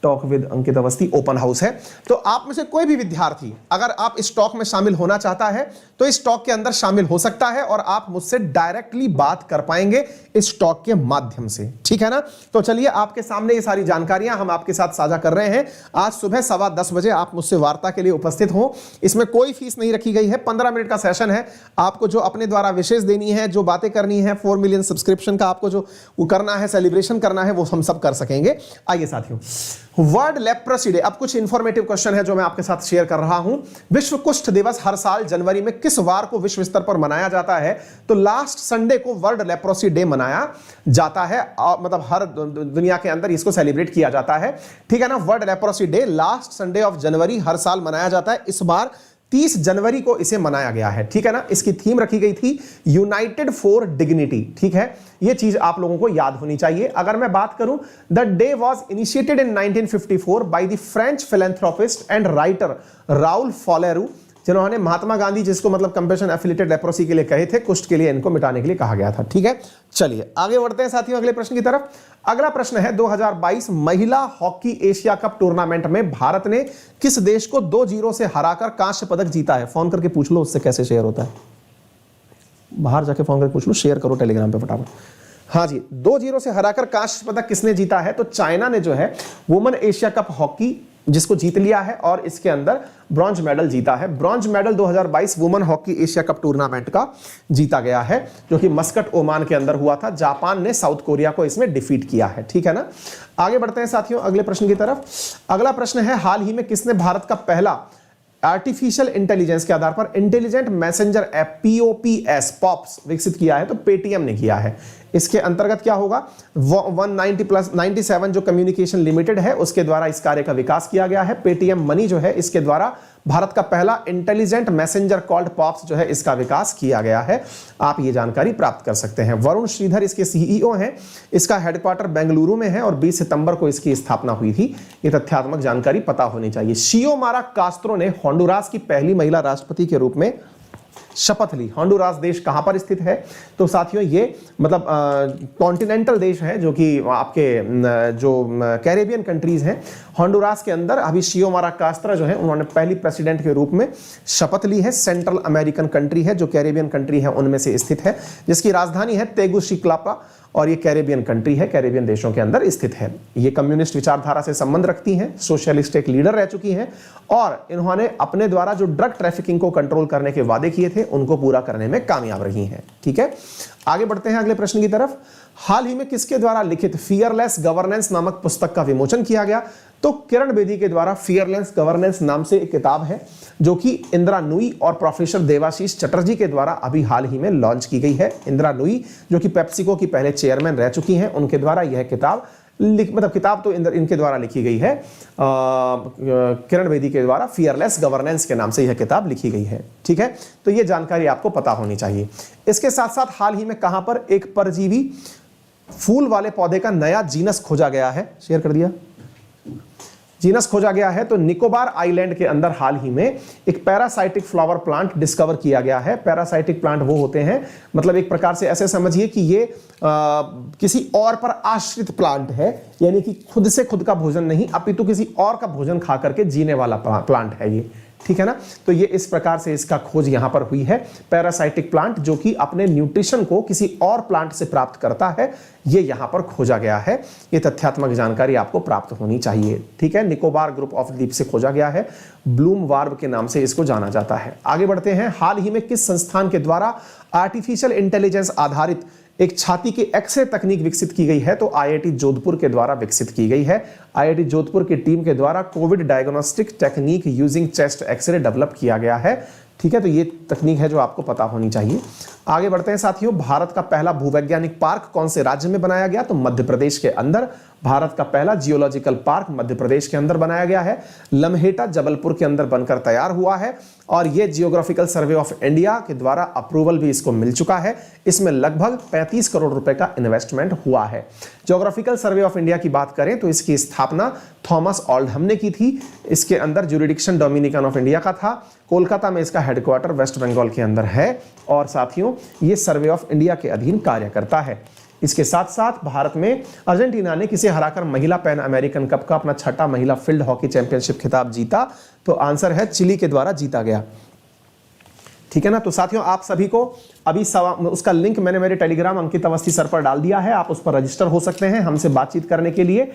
talk with Ankit Awasthi open house है। तो आप में से कोई भी विद्यार्थी अगर आप इस टॉक में शामिल होना चाहता है तो इस टॉक के अंदर शामिल हो सकता है और आप मुझसे डायरेक्टली बात कर पाएंगे इस टॉक के माध्यम से, ठीक है ना। तो चलिए आपके सामने ये सारी जानकारियां हम आपके साथ साझा कर रहे हैं। आज सुबह 10:15 बजे आप मुझसे वार्ता के लिए उपस्थित हो। इसमें कोई फीस नहीं रखी गई है, 15 मिनट का सेशन है। आपको जो अपने द्वारा विशेष देनी है, जो बातें करनी है, 4 मिलियन सब्सक्रिप्शन का आपको जो वो करना है, सेलिब्रेशन करना है, वो हम सब कर सकेंगे। आइए साथियों, वर्ल्ड लेप्रोसी डे। अब कुछ इंफॉर्मेटिव क्वेश्चन है जो मैं आपके साथ शेयर कर रहा हूं। विश्व कुष्ठ दिवस हर साल जनवरी में किस वार को विश्व स्तर पर मनाया जाता है? तो लास्ट संडे को वर्ल्ड लेप्रोसी डे मनाया जाता है, मतलब हर दुनिया के अंदर इसको सेलिब्रेट किया जाता है, ठीक है ना। World leprosy day last Sunday of January हर साल मनाया जाता है। इस बार 30 जनवरी को इसे मनाया गया है, ठीक है ना। इसकी थीम रखी गई थी यूनाइटेड फॉर डिग्निटी, ठीक है। यह चीज आप लोगों को याद होनी चाहिए। अगर मैं बात करूं, the day was initiated in 1954 by the French philanthropist and writer Raoul Follereau, जिन्होंने महात्मा गांधी, जिसको मतलब कंपैशन एफिलिएटेड लेप्रोसी के लिए कहे थे, कुष्ठ के लिए इनको मिटाने के लिए कहा गया था, ठीक है। चलिए आगे बढ़ते हैं साथियों अगले प्रश्न की तरफ। अगला प्रश्न है 2022 महिला हॉकी एशिया कप टूर्नामेंट में भारत ने किस देश को 2-0 से हराकर कांस्य पदक जीता है? फोन करके पूछ लो उससे कैसे शेयर होता है, बाहर जाके फोन करके पूछ लो, शेयर करो टेलीग्राम पे फटाफट। हाँ जी, 2-0 से हराकर कांस्य पदक किसने जीता है? तो चाइना ने जो है वुमेन एशिया कप हॉकी जिसको जीत लिया है और इसके अंदर ब्रॉन्ज मेडल जीता है। Bronze medal 2022 women hockey Asia cup tournament का जीता गया है, जो कि मस्कट ओमान के अंदर हुआ था। जापान ने साउथ कोरिया को इसमें डिफीट किया है, ठीक है ना। आगे बढ़ते हैं साथियों अगले प्रश्न की तरफ। अगला प्रश्न है, हाल ही में किसने भारत का पहला आर्टिफिशियल इंटेलिजेंस के आधार पर इंटेलिजेंट मैसेंजर ऐप पॉप्स विकसित किया है? तो पेटीएम ने किया है। इसके अंतर्गत क्या होगा, 190+97 जो कम्युनिकेशन लिमिटेड है उसके द्वारा इस कार्य का विकास किया गया है। पेटीएम मनी जो है इसके द्वारा भारत का पहला इंटेलिजेंट मैसेंजर कॉल्ड पॉप्स जो है इसका विकास किया गया है। आप ये जानकारी प्राप्त कर सकते हैं। वरुण श्रीधर इसके सीईओ हैं। इसका हेडक्वार्टर बेंगलुरु में है और 20 सितंबर को इसकी स्थापना हुई थी। ये तथ्यात्मक जानकारी पता होनी चाहिए। शियोमारा कास्त्रो ने होंडुरास की पहली महिला राष्ट्रपति के रूप में शपथ ली। होंडुरास देश कहां पर स्थित है? तो साथियों ये मतलब कॉन्टिनेंटल देश है, जो कि आपके जो कैरेबियन कंट्रीज हैं, होंडुरास के अंदर अभी शियोमारा कास्त्रा जो है उन्होंने पहली प्रेसिडेंट के रूप में शपथ ली है। सेंट्रल अमेरिकन कंट्री है, जो कैरेबियन कंट्री है उनमें से स्थित है, जिसकी राजधानी है तेगुसिक्लापा और ये कैरेबियन कंट्री है, कैरेबियन देशों के अंदर स्थित है। ये कम्युनिस्ट विचारधारा से संबंध रखती हैं, सोशलिस्ट एक लीडर रह चुकी हैं और इन्होंने अपने द्वारा जो ड्रग ट्रैफिकिंग को कंट्रोल करने के वादे किए थे उनको पूरा करने में कामयाब रही हैं, ठीक है। आगे बढ़ते हैं अगले प्रश्न की तरफ। हाल ही में किसके द्वारा लिखित फियरलेस गवर्नेंस नामक पुस्तक का विमोचन किया गया? तो किरण बेदी के द्वारा फियरलेस गवर्नेंस नाम से एक किताब है, जो कि इंदिरा नुई और प्रोफेसर देवाशीष चटर्जी के द्वारा अभी हाल ही में लॉन्च की गई है। इंदिरा नुई जो कि पेप्सिको की पहले चेयरमैन रह चुकी हैं, उनके द्वारा यह किताब किताब तो इनके द्वारा लिखी गई है। किरण बेदी के द्वारा फियरलेस गवर्नेंस के नाम से यह किताब लिखी गई है, ठीक है। तो यह जानकारी आपको पता होनी चाहिए। इसके साथ साथ हाल ही में कहां पर एक परजीवी फूल वाले पौधे का नया जीनस खोजा गया है? शेयर कर दिया। जीनस खोजा गया है तो निकोबार आइलैंड के अंदर हाल ही में एक पैरासाइटिक फ्लावर प्लांट डिस्कवर किया गया है। पैरासाइटिक प्लांट वो होते हैं, मतलब एक प्रकार से ऐसे समझिए कि ये किसी और पर आश्रित प्लांट है, यानी कि खुद से खुद का भोजन नहीं अपितु किसी और का भोजन खा करके जीने वाला प्लांट है ये, ठीक है ना। तो ये इस प्रकार से इसका खोज यहां पर हुई है। पैरासाइटिक प्लांट जो कि अपने न्यूट्रिशन को किसी और प्लांट से प्राप्त करता है, ये यहां पर खोजा गया है। ये तथ्यात्मक जानकारी आपको प्राप्त होनी चाहिए, ठीक है। निकोबार ग्रुप ऑफ द्वीप से खोजा गया है, ब्लूम वार्ब के नाम से इसको जाना जाता है। आगे बढ़ते हैं। हाल ही में किस संस्थान के द्वारा आर्टिफिशियल इंटेलिजेंस आधारित एक छाती की एक्सरे तकनीक विकसित की गई है? तो आईआईटी जोधपुर के द्वारा विकसित की गई है। आईआईटी जोधपुर की टीम के द्वारा COVID diagnostic technique using chest x-ray develop किया गया है, ठीक है। तो ये तकनीक है जो आपको पता होनी चाहिए। आगे बढ़ते हैं साथियों। भारत का पहला भूवैज्ञानिक पार्क कौन से राज्य में बनाया गया? तो मध्य प्रदेश के अंदर भारत का पहला जियोलॉजिकल पार्क मध्य प्रदेश के अंदर बनाया गया है। लम्हेटा जबलपुर के अंदर बनकर तैयार हुआ है और यह जियोग्राफिकल सर्वे ऑफ इंडिया के द्वारा अप्रूवल भी इसको मिल चुका है। इसमें लगभग 35 करोड़ रुपए का इन्वेस्टमेंट हुआ है। जियोग्राफिकल सर्वे ऑफ इंडिया की बात करें तो इसकी स्थापना थॉमस ऑल्डहम ने की थी। इसके अंदर ज्यूरिडिक्शन डोमिनिकन ऑफ इंडिया का था। कोलकाता में इसका हेडक्वार्टर वेस्ट बंगाल के अंदर है और साथियों ये सर्वे ऑफ इंडिया के अधीन कार्य करता है। इसके साथ साथ भारत में अर्जेंटीना ने किसे हराकर महिला पैन अमेरिकन कप का अपना छठा महिला फील्ड हॉकी चैंपियनशिप खिताब जीता? तो आंसर है चिली के द्वारा जीता गया। ठीक है ना। तो साथियों आप सभी को अभी उसका लिंक मैंने मेरे टेलीग्राम अंकित अवस्थी सर पर डाल दिया है, आप उस पर रजिस्टर हो सकते हैं हमसे बातचीत करने के लिए।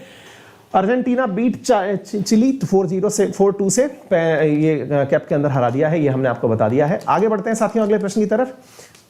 अर्जेंटीना बीट चिली 4-0 से 4-2 से ये कैप के अंदर हरा दिया है, ये हमने आपको बता दिया है। आगे बढ़ते हैं साथियों अगले प्रश्न की तरफ।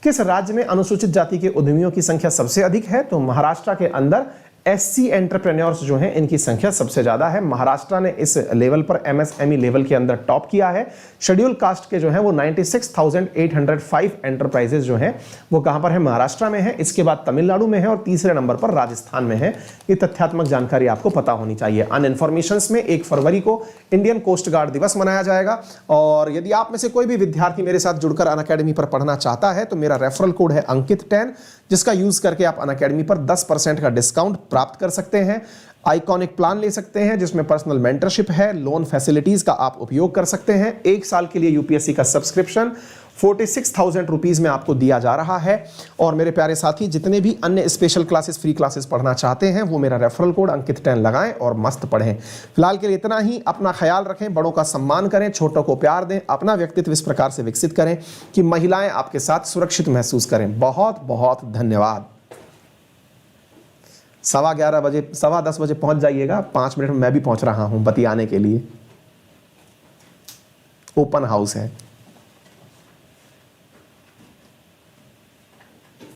किस राज्य में अनुसूचित जाति के उद्यमियों की संख्या सबसे अधिक है? तो महाराष्ट्र के अंदर एससी एंटरप्रेन्योर्स जो हैं इनकी संख्या सबसे ज्यादा है। महाराष्ट्र ने इस लेवल पर एमएसएमई लेवल के अंदर टॉप किया है। शेड्यूल कास्ट के जो हैं वो 96,805 एंटरप्राइजेस जो हैं वो कहां पर है? महाराष्ट्र में है। इसके बाद तमिलनाडु में है और तीसरे नंबर पर राजस्थान में है। ये तथ्यात्मक जानकारी आपको पता होनी चाहिए। अन इन्फॉर्मेशंस में 1 फरवरी को इंडियन कोस्ट गार्ड दिवस मनाया जाएगा और यदि आप में से कोई भी विद्यार्थी मेरे साथ जुड़कर अन अकेडमी पर पढ़ना चाहता है तो मेरा रेफरल कोड है अंकित10, जिसका यूज करके आप अन अकेडमी पर 10% का डिस्काउंट प्राप्त कर सकते हैं। आइकॉनिक प्लान ले सकते हैं जिसमें पर्सनल मेंटरशिप है, लोन फैसिलिटीज का आप उपयोग कर सकते हैं। 1 साल के लिए यूपीएससी का सब्सक्रिप्शन 46,000 रुपीज में आपको दिया जा रहा है। और मेरे प्यारे साथी जितने भी अन्य स्पेशल क्लासेस फ्री क्लासेस पढ़ना चाहते हैं वो मेरा रेफरल कोड अंकित10 लगाएं और मस्त पढ़ें। फिलहाल के लिए इतना ही। अपना ख्याल रखें, बड़ों का सम्मान करें, छोटों को प्यार दें, अपना व्यक्तित्व इस प्रकार से विकसित करें कि महिलाएं आपके साथ सुरक्षित महसूस करें। बहुत बहुत धन्यवाद। 11:15 बजे 10:15 बजे पहुंच जाइएगा। 5 मिनट में मैं भी पहुंच रहा हूं बतियाने के लिए। ओपन हाउस है।